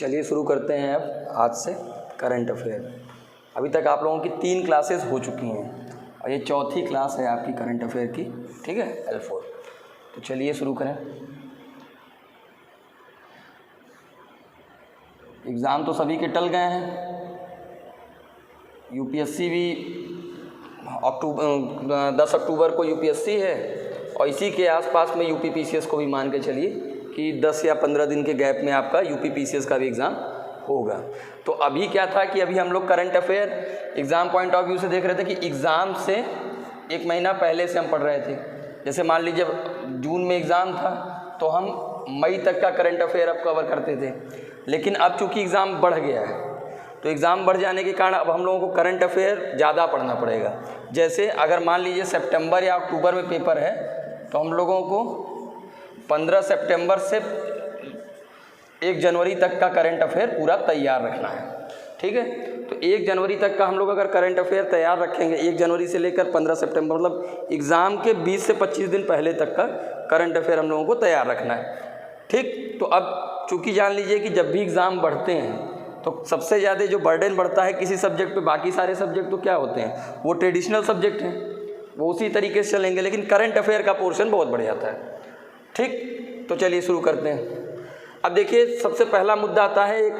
चलिए शुरू करते हैं अब आज से करंट अफेयर। अभी तक आप लोगों की 3 क्लासेस हो चुकी हैं और ये चौथी क्लास है आपकी करंट अफेयर की, ठीक है, L4। तो चलिए शुरू करें। एग्ज़ाम तो सभी के टल गए हैं। यूपीएससी भी 10 अक्टूबर को यूपीएससी है और इसी के आसपास में यूपीपीसीएस को भी मान के चलिए कि 10 या 15 दिन के गैप में आपका यूपीपीसीएस का भी एग्ज़ाम होगा। तो अभी क्या था कि अभी हम लोग current affair exam point of view से देख रहे थे कि एग्ज़ाम से 1 महीना पहले से हम पढ़ रहे थे। जैसे मान लीजिए जून में एग्ज़ाम था तो हम मई तक का करंट अफेयर अब कवर करते थे, लेकिन अब चूँकि एग्ज़ाम बढ़ गया है तो एग्ज़ाम बढ़ जाने के कारण अब हम लोगों को करंट अफेयर ज़्यादा पढ़ना पड़ेगा। जैसे अगर मान लीजिए सितंबर या अक्टूबर में पेपर है तो हम लोगों को 15 सितंबर से 1 जनवरी तक का करंट अफेयर पूरा तैयार रखना है, ठीक है। तो 1 जनवरी तक का हम लोग अगर करंट अफेयर तैयार रखेंगे, 1 जनवरी से लेकर 15 सितंबर मतलब एग्ज़ाम के 20 से 25 दिन पहले तक का करंट अफेयर हम लोगों को तैयार रखना है, ठीक। तो अब चूँकि जान लीजिए कि जब भी एग्ज़ाम बढ़ते हैं तो सबसे ज़्यादा जो बर्डन बढ़ता है किसी सब्जेक्ट पे, बाकी सारे सब्जेक्ट तो क्या होते हैं, वो ट्रेडिशनल सब्जेक्ट हैं, वो उसी तरीके से चलेंगे, लेकिन करंट अफेयर का पोर्शन बहुत बढ़ जाता है, ठीक। तो चलिए शुरू करते हैं। अब देखिए सबसे पहला मुद्दा आता है एक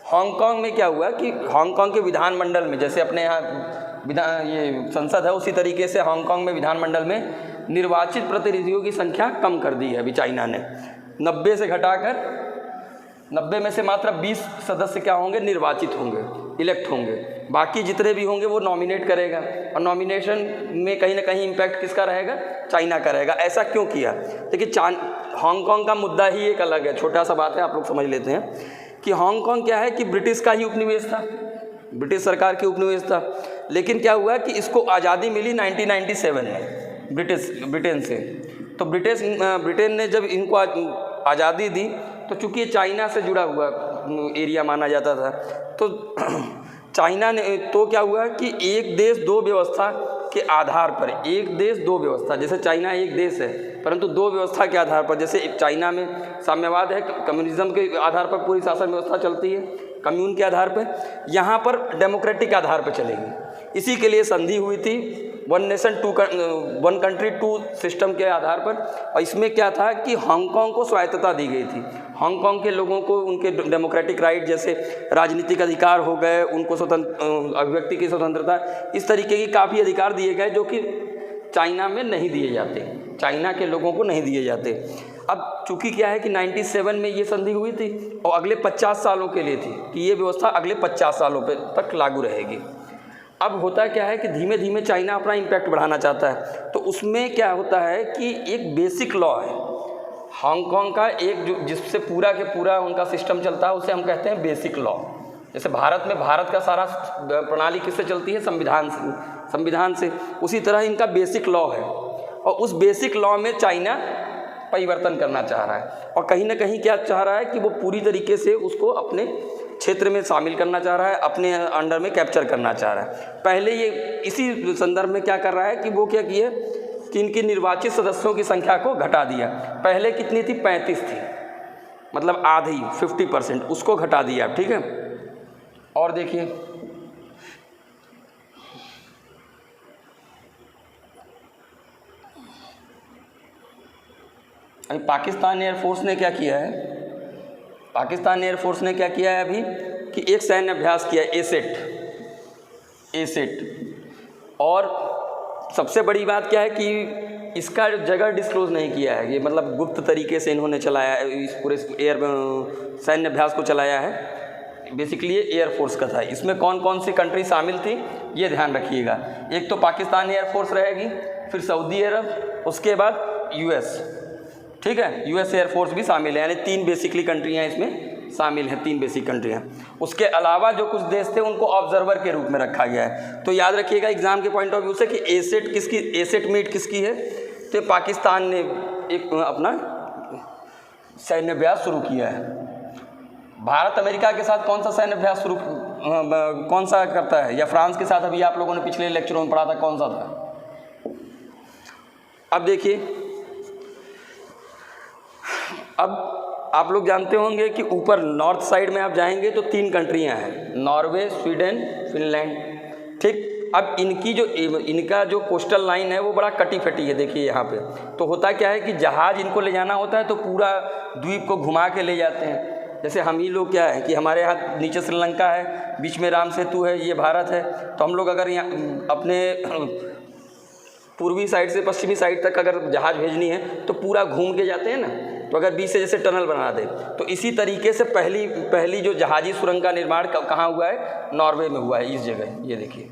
हांगकांग में क्या हुआ कि हांगकांग के विधानमंडल में, जैसे अपने यहाँ ये संसद है उसी तरीके से हांगकांग में विधानमंडल में निर्वाचित प्रतिनिधियों की संख्या कम कर दी है अभी चाइना ने। 90 से घटाकर 90 में से मात्र 20 सदस्य क्या होंगे, निर्वाचित होंगे, इलेक्ट होंगे। बाकी जितने भी होंगे वो नॉमिनेट करेगा और नॉमिनेशन में कहीं ना कहीं इम्पैक्ट किसका रहेगा, चाइना का रहेगा। ऐसा क्यों किया? देखिए हांगकांग का मुद्दा ही एक अलग है, छोटा सा बात है, आप लोग समझ लेते हैं कि हांगकांग क्या है कि ब्रिटिश का ही उपनिवेश था, ब्रिटिश सरकार की उपनिवेश था। लेकिन क्या हुआ कि इसको आज़ादी मिली 1997 में ब्रिटेन से। तो ब्रिटेन ने जब इनको आज़ादी दी तो चूँकि ये चाइना से जुड़ा हुआ एरिया माना जाता था, तो चाइना ने तो क्या हुआ कि एक देश दो व्यवस्था के आधार पर, एक देश दो व्यवस्था, जैसे चाइना एक देश है परंतु दो व्यवस्था के आधार पर, जैसे चाइना में साम्यवाद है, कम्युनिज्म के आधार पर पूरी शासन व्यवस्था चलती है, कम्यून के आधार पर, यहाँ पर डेमोक्रेटिक आधार पर चलेगी। इसी के लिए संधि हुई थी 1 नेशन 1 कंट्री 2 सिस्टम के आधार पर। और इसमें क्या था कि हांगकांग को स्वायत्तता दी गई थी। हांगकांग के लोगों को उनके डेमोक्रेटिक राइट जैसे राजनीतिक अधिकार हो गए, उनको अभिव्यक्ति की स्वतंत्रता, इस तरीके की काफ़ी अधिकार दिए गए जो कि चाइना में नहीं दिए जाते, चाइना के लोगों को नहीं दिए जाते। अब चूँकि क्या है कि 97 में ये संधि हुई थी और अगले 50 सालों के लिए थी कि ये व्यवस्था अगले 50 सालों तक लागू रहेगी। अब होता क्या है कि धीमे धीमे चाइना अपना इम्पैक्ट बढ़ाना चाहता है, तो उसमें क्या होता है कि एक बेसिक लॉ है हांगकांग का, एक जो जिससे पूरा के पूरा उनका सिस्टम चलता है, उसे हम कहते हैं बेसिक लॉ। जैसे भारत में भारत का सारा प्रणाली किससे चलती है, संविधान से, उसी तरह इनका बेसिक लॉ है और उस बेसिक लॉ में चाइना परिवर्तन करना चाह रहा है और कहीं ना कहीं क्या चाह रहा है कि वो पूरी तरीके से उसको अपने क्षेत्र में शामिल करना चाह रहा है, अपने अंडर में कैप्चर करना चाह रहा है। पहले ये इसी संदर्भ में क्या कर रहा है कि वो क्या किए कि इनकी निर्वाचित सदस्यों की संख्या को घटा दिया। पहले कितनी थी, 35 थी, मतलब आधी 50%, उसको घटा दिया, ठीक है। और देखिए अभी पाकिस्तान एयरफोर्स ने क्या किया है, पाकिस्तान एयरफोर्स ने क्या किया है अभी कि एक सैन्य अभ्यास किया, एसेट। और सबसे बड़ी बात क्या है कि इसका जगह डिस्क्लोज नहीं किया है, ये मतलब गुप्त तरीके से इन्होंने चलाया है, इस पूरे सैन्य अभ्यास को चलाया है। बेसिकली ये एयरफोर्स का था। इसमें कौन कौन सी कंट्री शामिल थी ये ध्यान रखिएगा। एक तो पाकिस्तान एयरफोर्स रहेगी, फिर सऊदी अरब, उसके बाद यूएस, ठीक है, यूएस एयरफोर्स भी शामिल है, यानी 3 बेसिकली कंट्रियाँ इसमें शामिल हैं, 3 बेसिक कंट्रियाँ। उसके अलावा जो कुछ देश थे उनको ऑब्जर्वर के रूप में रखा गया है। तो याद रखिएगा एग्जाम के पॉइंट ऑफ व्यू से कि एसेट मीट किसकी है, तो पाकिस्तान ने एक अपना सैन्य अभ्यास शुरू किया है। भारत अमेरिका के साथ कौन सा सैन्य अभ्यास कौन सा करता है, या फ्रांस के साथ अभी आप लोगों ने पिछले लेक्चरों में पढ़ा था, कौन सा था? अब देखिए, अब आप लोग जानते होंगे कि ऊपर नॉर्थ साइड में आप जाएंगे तो 3 कंट्रियां हैं, नॉर्वे, स्वीडन, फिनलैंड। ठीक, अब इनका जो कोस्टल लाइन है वो बड़ा कटी फटी है। देखिए यहाँ पे तो होता क्या है कि जहाज़ इनको ले जाना होता है तो पूरा द्वीप को घुमा के ले जाते हैं। जैसे हम ही लोग क्या है कि हमारे यहाँ नीचे श्रीलंका है, बीच में राम सेतु है, ये भारत है, तो हम लोग अगर यहाँ अपने पूर्वी साइड से पश्चिमी साइड तक अगर जहाज़ भेजनी है तो पूरा घूम के जाते हैं ना। तो अगर बीच से जैसे टनल बना दे तो इसी तरीके से पहली जो जहाज़ी सुरंग का निर्माण कहाँ हुआ है, नॉर्वे में हुआ है, इस जगह। ये देखिए,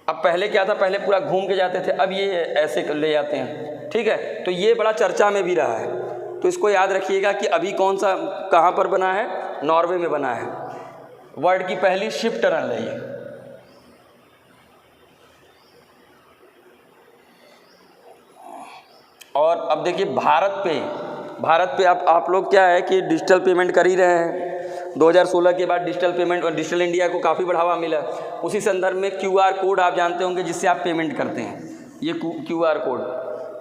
अब पहले क्या था, पहले पूरा घूम के जाते थे, अब ये ऐसे ले जाते हैं। ठीक है, तो ये बड़ा चर्चा में भी रहा है। तो इसको याद रखिएगा कि अभी कौन सा कहाँ पर बना है, नॉर्वे में बना है। वर्ल्ड की पहली शिप टनल है ये। और अब देखिए भारत पे आप लोग क्या है कि डिजिटल पेमेंट कर ही रहे हैं। 2016 के बाद डिजिटल पेमेंट और डिजिटल इंडिया को काफ़ी बढ़ावा मिला। उसी संदर्भ में QR कोड आप जानते होंगे जिससे आप पेमेंट करते हैं, ये QR कोड।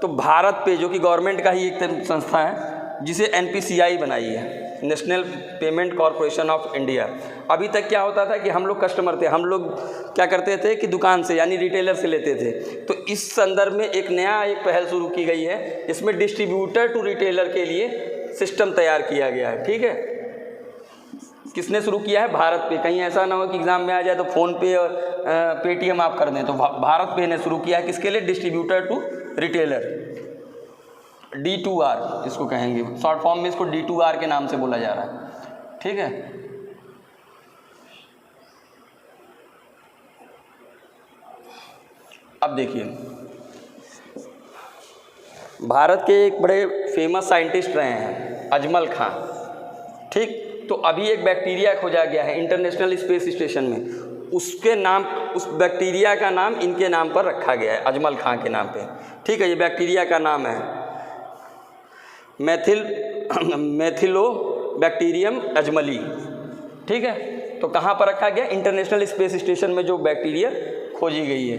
तो भारत पे, जो कि गवर्नमेंट का ही एक संस्था है, जिसे NPCI बनाई है, national payment corporation of India. अभी तक क्या होता था कि हम लोग कस्टमर थे, हम लोग क्या करते थे कि दुकान से यानी रिटेलर से लेते थे। तो इस संदर्भ में एक पहल शुरू की गई है, इसमें डिस्ट्रीब्यूटर टू रिटेलर के लिए सिस्टम तैयार किया गया है। ठीक है, किसने शुरू किया है, भारत पे। कहीं ऐसा ना हो कि एग्ज़ाम में आ जाए तो फ़ोन पे और पेटीएम आप कर दें, तो भारत पे ने शुरू किया है। किसके लिए, डिस्ट्रीब्यूटर टू रिटेलर, D2R इसको कहेंगे, शॉर्ट फॉर्म में इसको D2R के नाम से बोला जा रहा है। ठीक है, अब देखिए, भारत के एक बड़े फेमस साइंटिस्ट रहे हैं अजमल खां। ठीक, तो अभी एक बैक्टीरिया खोजा गया है इंटरनेशनल स्पेस स्टेशन में, उसके नाम, उस बैक्टीरिया का नाम इनके नाम पर रखा गया है, अजमल खां के नाम पे। ठीक है, ये बैक्टीरिया का नाम है मैथिलोबैक्टीरियम अजमली। ठीक है, तो कहाँ पर रखा गया, इंटरनेशनल स्पेस स्टेशन में जो बैक्टीरिया खोजी गई है।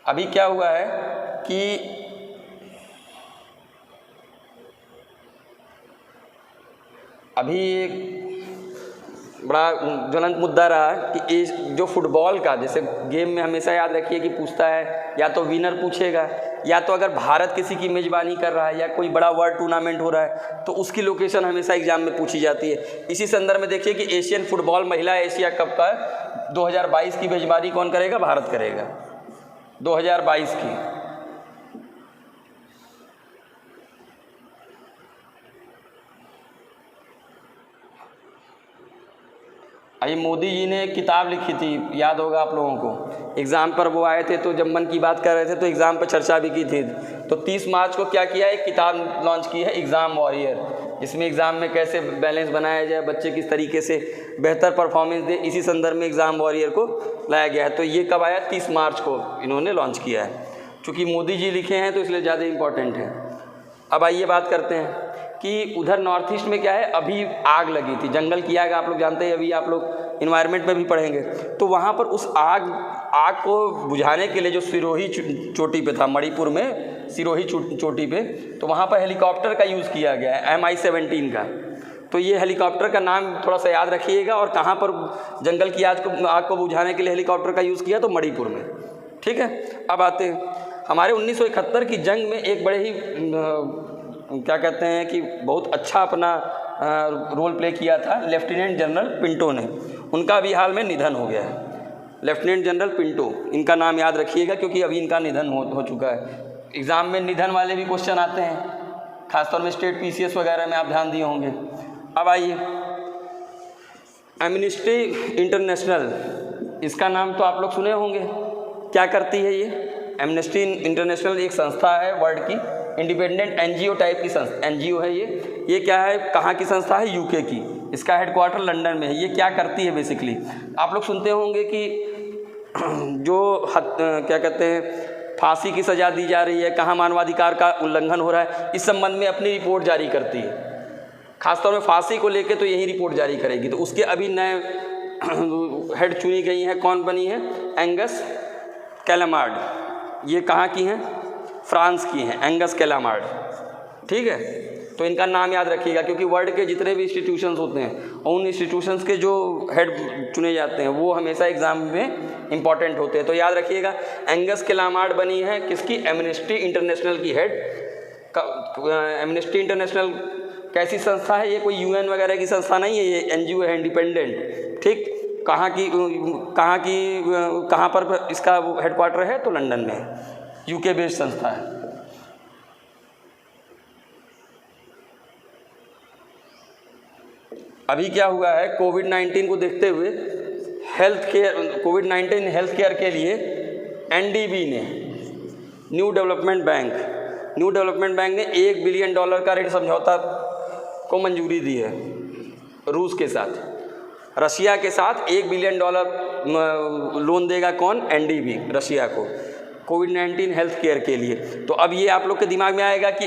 अभी क्या हुआ है कि अभी एक बड़ा ज्वलंत मुद्दा रहा कि जो फुटबॉल का, जैसे गेम में हमेशा याद रखिए कि पूछता है या तो विनर पूछेगा, या तो अगर भारत किसी की मेज़बानी कर रहा है या कोई बड़ा वर्ल्ड टूर्नामेंट हो रहा है तो उसकी लोकेशन हमेशा एग्जाम में पूछी जाती है। इसी संदर्भ में देखिए कि एशियन फुटबॉल महिला एशिया कप का 2022 की मेज़बानी कौन करेगा, भारत करेगा, 2022 की। अभी मोदी जी ने एक किताब लिखी थी, याद होगा आप लोगों को, एग्ज़ाम पर वो आए थे तो जब मन की बात कर रहे थे तो एग्ज़ाम पर चर्चा भी की थी। तो 30 मार्च को क्या किया, एक किताब लॉन्च की है, एग्ज़ाम वॉरियर। इसमें एग्ज़ाम में कैसे बैलेंस बनाया जाए, बच्चे किस तरीके से बेहतर परफॉर्मेंस दे, इसी संदर्भ में एग्ज़ाम वॉरियर को लाया गया है। तो ये कब आया, 30 मार्च को इन्होंने लॉन्च किया है। चूँकि मोदी जी लिखे हैं तो इसलिए ज़्यादा इम्पॉर्टेंट है। अब आइए बात करते हैं कि उधर नॉर्थ ईस्ट में क्या है, अभी आग लगी थी, जंगल की आग, आप लोग जानते हैं, अभी आप लोग इन्वायरमेंट में भी पढ़ेंगे। तो वहाँ पर उस आग को बुझाने के लिए जो सिरोही चोटी पे था, मणिपुर में सिरोही चोटी पे, तो वहाँ पर हेलीकॉप्टर का यूज़ किया गया है, MI-17 का। तो ये हेलीकॉप्टर का नाम थोड़ा सा याद रखिएगा। और कहाँ पर जंगल की आग को बुझाने के लिए हेलीकॉप्टर का यूज़ किया, तो मणिपुर में। ठीक है, अब आते हैं हमारे 1971 की जंग में एक बड़े ही क्या कहते हैं कि बहुत अच्छा अपना रोल प्ले किया था लेफ्टिनेंट जनरल पिंटो ने। उनका भी हाल में निधन हो गया है, लेफ्टिनेंट जनरल पिंटो, इनका नाम याद रखिएगा क्योंकि अभी इनका निधन हो चुका है। एग्ज़ाम में निधन वाले भी क्वेश्चन आते हैं, खासतौर में स्टेट PCS वगैरह में आप ध्यान दिए होंगे। अब आइए, एमनेस्टी इंटरनेशनल, इसका नाम तो आप लोग सुने होंगे। क्या करती है ये एमनेस्टी इंटरनेशनल? एक संस्था है वर्ल्ड की, इंडिपेंडेंट NGO टाइप की संस्था, NGO है ये क्या है, कहाँ की संस्था है, UK की। इसका हेडक्वार्टर लंदन में है। ये क्या करती है बेसिकली, आप लोग सुनते होंगे कि जो क्या कहते हैं फांसी की सज़ा दी जा रही है, कहाँ मानवाधिकार का उल्लंघन हो रहा है, इस संबंध में अपनी रिपोर्ट जारी करती है। खासतौर में फांसी को लेकर तो यही रिपोर्ट जारी करेगी। तो उसके अभी नए हेड चुनी गई हैं, कौन बनी है, एंगस कैलामार्ड। ये कहाँ की हैं, फ्रांस की हैं, एंगस कैलामार्ड। ठीक है, तो इनका नाम याद रखिएगा, क्योंकि वर्ल्ड के जितने भी इंस्टीट्यूशंस होते हैं और उन इंस्टीट्यूशंस के जो हेड चुने जाते हैं वो हमेशा एग्ज़ाम में इंपॉर्टेंट होते हैं। तो याद रखिएगा, एंगस क्लामार्ड बनी है किसकी? एमनेस्टी इंटरनेशनल की हेड। एमनेस्टी इंटरनेशनल कैसी संस्था है? ये कोई यूएन वगैरह की संस्था नहीं है, ये एनजीओ है, इंडिपेंडेंट। ठीक, कहाँ पर इसका हेडक्वार्टर है? तो लंदन में, यूके बेस्ड संस्था है। अभी क्या हुआ है, कोविड-19 को देखते हुए कोविड-19 हेल्थ केयर के लिए एनडीबी ने, न्यू डेवलपमेंट बैंक ने $1 बिलियन का ऋण समझौता को मंजूरी दी है रूस के साथ। रशिया के साथ $1 बिलियन लोन देगा कौन? एनडीबी, रशिया को, कोविड-19 हेल्थ केयर के लिए। तो अब ये आप लोग के दिमाग में आएगा कि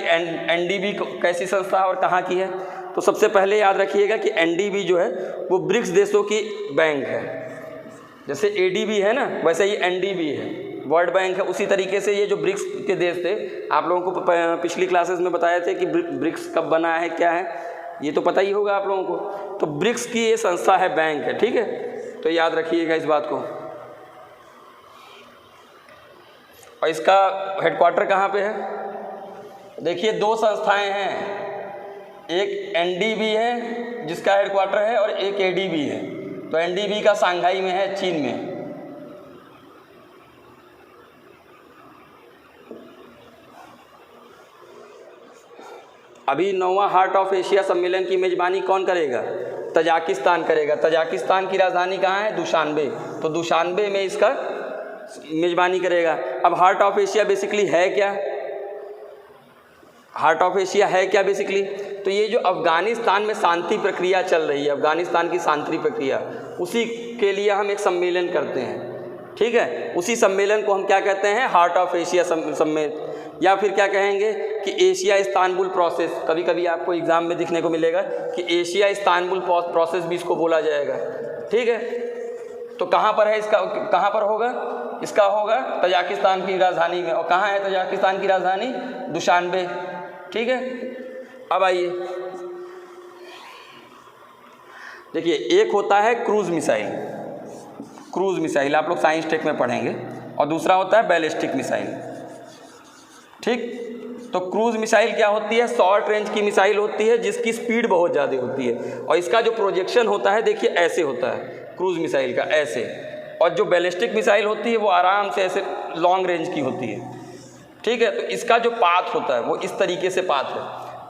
एनडीबी कैसी संस्था और कहाँ की है। तो सबसे पहले याद रखिएगा कि एनडीबी जो है वो ब्रिक्स देशों की बैंक है। जैसे एडीबी है ना, वैसे ही एनडीबी है, वर्ल्ड बैंक है। उसी तरीके से ये जो ब्रिक्स के देश थे, आप लोगों को पिछली क्लासेस में बताए थे कि ब्रिक्स कब बना है, क्या है, ये तो पता ही होगा आप लोगों को। तो ब्रिक्स की ये संस्था है, बैंक है, ठीक है, तो याद रखिएगा इस बात को। और इसका हेडक्वार्टर कहाँ पे है? देखिए, दो संस्थाएं हैं, एक एनडीबी है जिसका हेडक्वार्टर है और एक एडीबी है। तो एनडीबी का शंघाई में है, चीन में। अभी 9वां हार्ट ऑफ एशिया सम्मेलन की मेजबानी कौन करेगा? तजाकिस्तान करेगा। तजाकिस्तान की राजधानी कहाँ है? दुशानबे। तो दुशानबे में इसका मेजबानी करेगा। अब हार्ट ऑफ एशिया बेसिकली है क्या? हार्ट ऑफ एशिया है क्या बेसिकली? तो ये जो अफ़गानिस्तान में शांति प्रक्रिया चल रही है, अफ़गानिस्तान की शांति प्रक्रिया, उसी के लिए हम एक सम्मेलन करते हैं, ठीक है। उसी सम्मेलन को हम क्या कहते हैं? हार्ट ऑफ एशिया सम्मेलन, या फिर क्या कहेंगे कि एशिया इस्तांबुल प्रोसेस। कभी कभी आपको एग्ज़ाम में दिखने को मिलेगा कि एशिया इस्तांबुल प्रोसेस भी इसको बोला जाएगा, ठीक है। तो कहाँ पर है इसका, कहाँ पर होगा? इसका होगा तजाकिस्तान की राजधानी में। और कहाँ है तजाकिस्तान की राजधानी? दुशानबे, ठीक है। अब आइए, देखिए, एक होता है क्रूज़ मिसाइल, आप लोग साइंस टेक में पढ़ेंगे, और दूसरा होता है बैलिस्टिक मिसाइल, ठीक। तो क्रूज़ मिसाइल क्या होती है? शॉर्ट रेंज की मिसाइल होती है जिसकी स्पीड बहुत ज़्यादा होती है, और इसका जो प्रोजेक्शन होता है, देखिए ऐसे होता है क्रूज़ मिसाइल का, ऐसे। और जो बैलिस्टिक मिसाइल होती है वो आराम से ऐसे लॉन्ग रेंज की होती है, ठीक है। तो इसका जो पाथ होता है वो इस तरीके से पाथ है,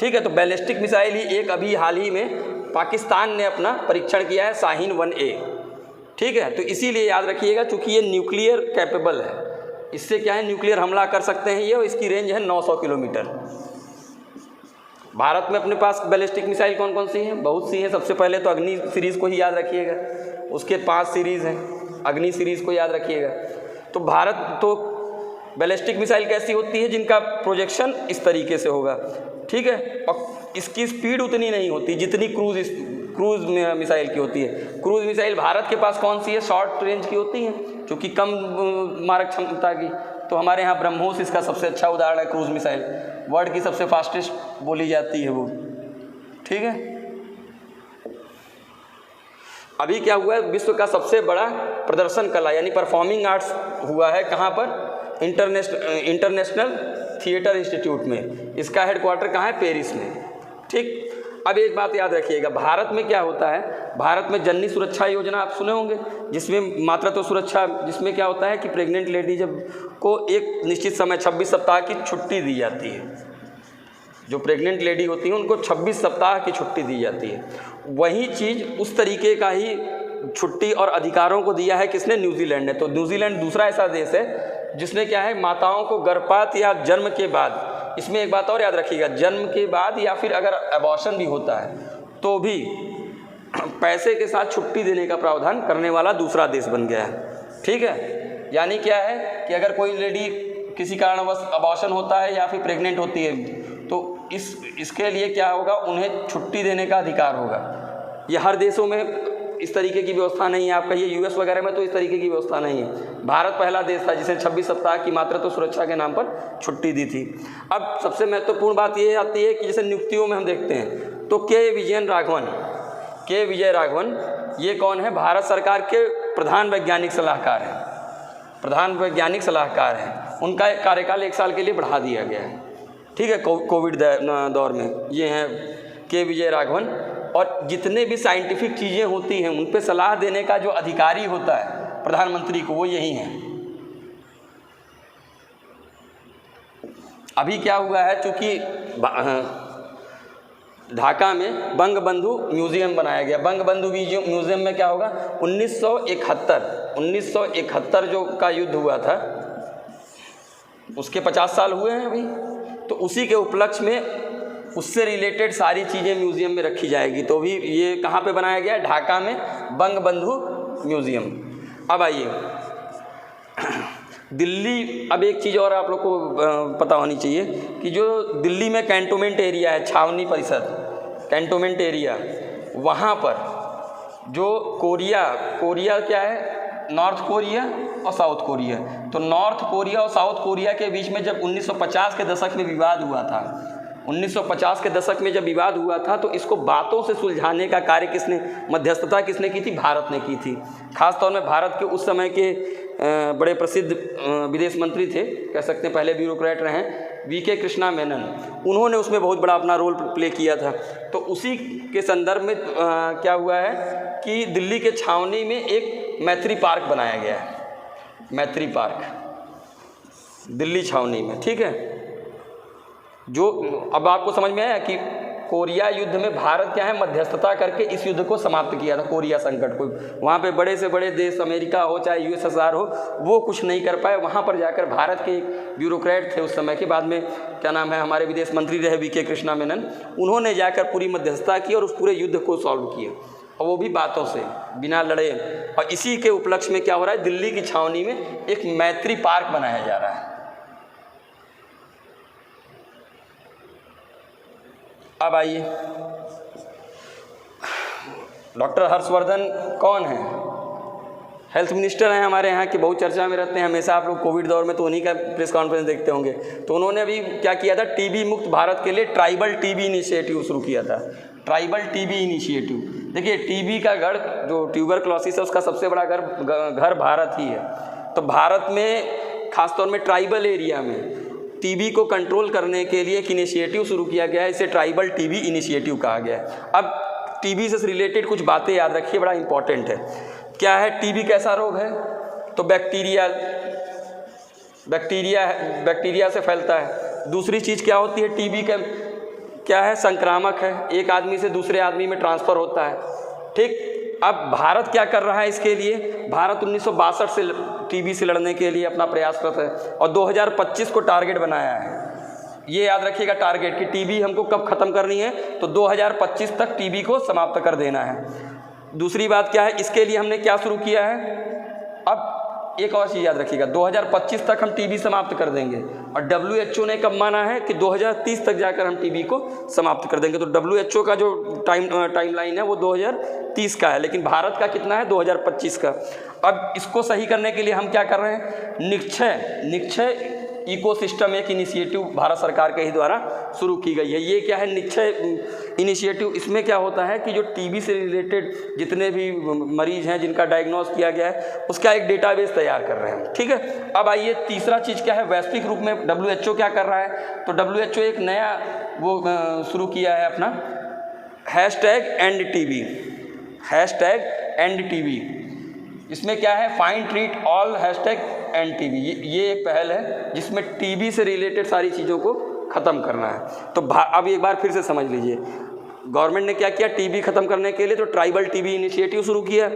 ठीक है। तो बैलिस्टिक मिसाइल ही एक अभी हाल ही में पाकिस्तान ने अपना परीक्षण किया है, शाहीन 1A, ठीक है। तो इसीलिए याद रखिएगा, चूँकि ये न्यूक्लियर कैपेबल है, इससे क्या है, न्यूक्लियर हमला कर सकते हैं ये, और इसकी रेंज है 900 किलोमीटर। भारत में अपने पास बैलिस्टिक मिसाइल कौन कौन सी हैं? बहुत सी हैं। सबसे पहले तो अग्नि सीरीज़ को ही याद रखिएगा, उसके 5 सीरीज़ हैं, अग्नि सीरीज़ को याद रखिएगा। तो भारत तो बैलिस्टिक मिसाइल कैसी होती है? जिनका प्रोजेक्शन इस तरीके से होगा, ठीक है। और इसकी स्पीड उतनी नहीं होती जितनी क्रूज़ मिसाइल की होती है। क्रूज़ मिसाइल भारत के पास कौन सी है? शॉर्ट रेंज की होती है, क्योंकि कम मारक क्षमता की। तो हमारे यहाँ ब्रह्मोस इसका सबसे अच्छा उदाहरण है, क्रूज़ मिसाइल, वर्ल्ड की सबसे फास्टेस्ट बोली जाती है वो, ठीक है। अभी क्या हुआ है, विश्व का सबसे बड़ा प्रदर्शन कला यानी परफॉर्मिंग आर्ट्स हुआ है, कहाँ पर? इंटरनेशनल थिएटर इंस्टीट्यूट में। इसका हेडक्वार्टर कहाँ है? पेरिस में, ठीक। अब एक बात याद रखिएगा, भारत में क्या होता है, भारत में जननी सुरक्षा योजना आप सुने होंगे, जिसमें मातृत्व सुरक्षा, जिसमें क्या होता है कि प्रेग्नेंट लेडी जब को एक निश्चित समय 26 सप्ताह की छुट्टी दी जाती है। जो प्रेग्नेंट लेडी होती है उनको 26 सप्ताह की छुट्टी दी जाती है। वही चीज़ उस तरीके का ही छुट्टी और अधिकारों को दिया है किसने? न्यूजीलैंड ने। तो न्यूजीलैंड दूसरा ऐसा देश है जिसने क्या है, माताओं को गर्भपात या जन्म के बाद, इसमें एक बात और याद रखिएगा, जन्म के बाद या फिर अगर अबॉर्शन भी होता है तो भी पैसे के साथ छुट्टी देने का प्रावधान करने वाला दूसरा देश बन गया है, ठीक है। यानी क्या है कि अगर कोई लेडी किसी कारणवश अबॉर्शन होता है या फिर प्रेग्नेंट होती है तो इसके लिए क्या होगा, उन्हें छुट्टी देने का अधिकार होगा। ये हर देशों में इस तरीके की व्यवस्था नहीं है। आपका ये यूएस वगैरह में तो इस तरीके की व्यवस्था नहीं है। भारत पहला देश था जिसे 26 सप्ताह की मातृत्व सुरक्षा के नाम पर छुट्टी दी थी। अब सबसे महत्वपूर्ण बात ये आती है कि जैसे नियुक्तियों में हम देखते हैं तो के विजय राघवन ये कौन है? भारत सरकार के प्रधान वैज्ञानिक सलाहकार हैं। उनका कार्यकाल 1 साल के लिए बढ़ा दिया गया है, ठीक है, कोविड दौर में। ये हैं के विजय राघवन। और जितने भी साइंटिफिक चीज़ें होती हैं उन पे सलाह देने का जो अधिकारी होता है प्रधानमंत्री को, वो यही हैं। अभी क्या हुआ है, चूँकि ढाका में बंगबंधु म्यूज़ियम बनाया गया। बंगबंधु म्यूज़ियम में क्या होगा, 1971 जो का युद्ध हुआ था उसके 50 साल हुए हैं अभी, तो उसी के उपलक्ष्य में उससे रिलेटेड सारी चीज़ें म्यूज़ियम में रखी जाएगी। तो भी ये कहाँ पे बनाया गया है? ढाका में बंगबंधु म्यूज़ियम। अब आइए दिल्ली। अब एक चीज़ और आप लोग को पता होनी चाहिए कि जो दिल्ली में कैंटोनमेंट एरिया है, छावनी परिषद, कैंटोनमेंट एरिया, वहाँ पर जो कोरिया क्या है, नॉर्थ कोरिया और साउथ कोरिया। तो नॉर्थ कोरिया और साउथ कोरिया के बीच में जब 1950 के दशक में विवाद हुआ था, 1950 के दशक में जब विवाद हुआ था तो इसको बातों से सुलझाने का कार्य मध्यस्थता किसने की थी? भारत ने की थी। खासतौर में भारत के उस समय के बड़े प्रसिद्ध विदेश मंत्री थे, कह सकते हैं पहले ब्यूरोक्रेट रहे हैं, वीके कृष्णा मेनन। उन्होंने उसमें बहुत बड़ा अपना रोल प्ले किया था। तो उसी के संदर्भ में क्या हुआ है कि दिल्ली के छावनी में एक मैत्री पार्क बनाया गया है, मैत्री पार्क दिल्ली छावनी में, ठीक है। जो अब आपको समझ में आया कि कोरिया युद्ध में भारत क्या है, मध्यस्थता करके इस युद्ध को समाप्त किया था, कोरिया संकट को। वहाँ पे बड़े से बड़े देश, अमेरिका हो चाहे यूएसएसआर हो, वो कुछ नहीं कर पाए। वहाँ पर जाकर भारत के एक ब्यूरोक्रेट थे उस समय के, बाद में क्या नाम है, हमारे विदेश मंत्री रहे वीके कृष्णा मेनन, उन्होंने जाकर पूरी मध्यस्थता की और उस पूरे युद्ध को सॉल्व किया, और वो भी बातों से, बिना लड़े। और इसी के उपलक्ष्य में क्या हो रहा है, दिल्ली की छावनी में एक मैत्री पार्क बनाया जा रहा है। अब आइए, डॉक्टर हर्षवर्धन कौन है? हेल्थ मिनिस्टर हैं हमारे यहाँ की, बहुत चर्चा में रहते हैं हमेशा। आप लोग कोविड दौर में तो उन्हीं का प्रेस कॉन्फ्रेंस देखते होंगे। तो उन्होंने अभी क्या किया था, टीबी मुक्त भारत के लिए ट्राइबल टीबी इनिशिएटिव शुरू किया था। ट्राइबल टीबी इनिशिएटिव, देखिए टीबी का गढ़, जो ट्यूबरक्लोसिस है, उसका सबसे बड़ा घर भारत ही है। तो भारत में खासतौर में ट्राइबल एरिया में टीबी को कंट्रोल करने के लिए एक इनिशिएटिव शुरू किया गया है, इसे ट्राइबल टीबी इनिशिएटिव कहा गया है। अब टीबी से रिलेटेड कुछ बातें याद रखिए, बड़ा इंपॉर्टेंट है। क्या है टीबी, कैसा रोग है? तो बैक्टीरिया से फैलता है। दूसरी चीज़ क्या होती है, टीबी का क्या है, संक्रामक है, एक आदमी से दूसरे आदमी में ट्रांसफ़र होता है, ठीक। अब भारत क्या कर रहा है इसके लिए? भारत 1962 से टीबी से लड़ने के लिए अपना प्रयासरत है और 2025 को टारगेट बनाया है। ये याद रखिएगा टारगेट, कि टीबी हमको कब ख़त्म करनी है, तो 2025 तक टीबी को समाप्त कर देना है। दूसरी बात क्या है, इसके लिए हमने क्या शुरू किया है? अब एक और चीज़ याद रखिएगा, 2025 तक हम टीबी समाप्त कर देंगे, और WHO ने कब माना है कि 2030 तक जाकर हम टीबी को समाप्त कर देंगे। तो WHO का जो टाइमलाइन है वो 2030 का है, लेकिन भारत का कितना है, 2025 का। अब इसको सही करने के लिए हम क्या कर रहे हैं, निक्षय इकोसिस्टम एक इनिशिएटिव भारत सरकार के ही द्वारा शुरू की गई है। ये क्या है, निक्षय इनिशिएटिव। इसमें क्या होता है कि जो टीबी से रिलेटेड जितने भी मरीज हैं जिनका डायग्नोस किया गया है, उसका एक डेटाबेस तैयार कर रहे हैं, ठीक है। अब आइए तीसरा चीज़ क्या है, वैश्विक रूप में WHO क्या कर रहा है? तो WHO एक नया वो शुरू किया है अपना, #EndTB। इसमें क्या है, फाइंड ट्रीट ऑल #EndTB। ये एक पहल है जिसमें टीबी से रिलेटेड सारी चीज़ों को ख़त्म करना है। तो अब एक बार फिर से समझ लीजिए, गवर्नमेंट ने क्या किया, टीबी ख़त्म करने के लिए तो ट्राइबल टीबी इनिशिएटिव शुरू किया।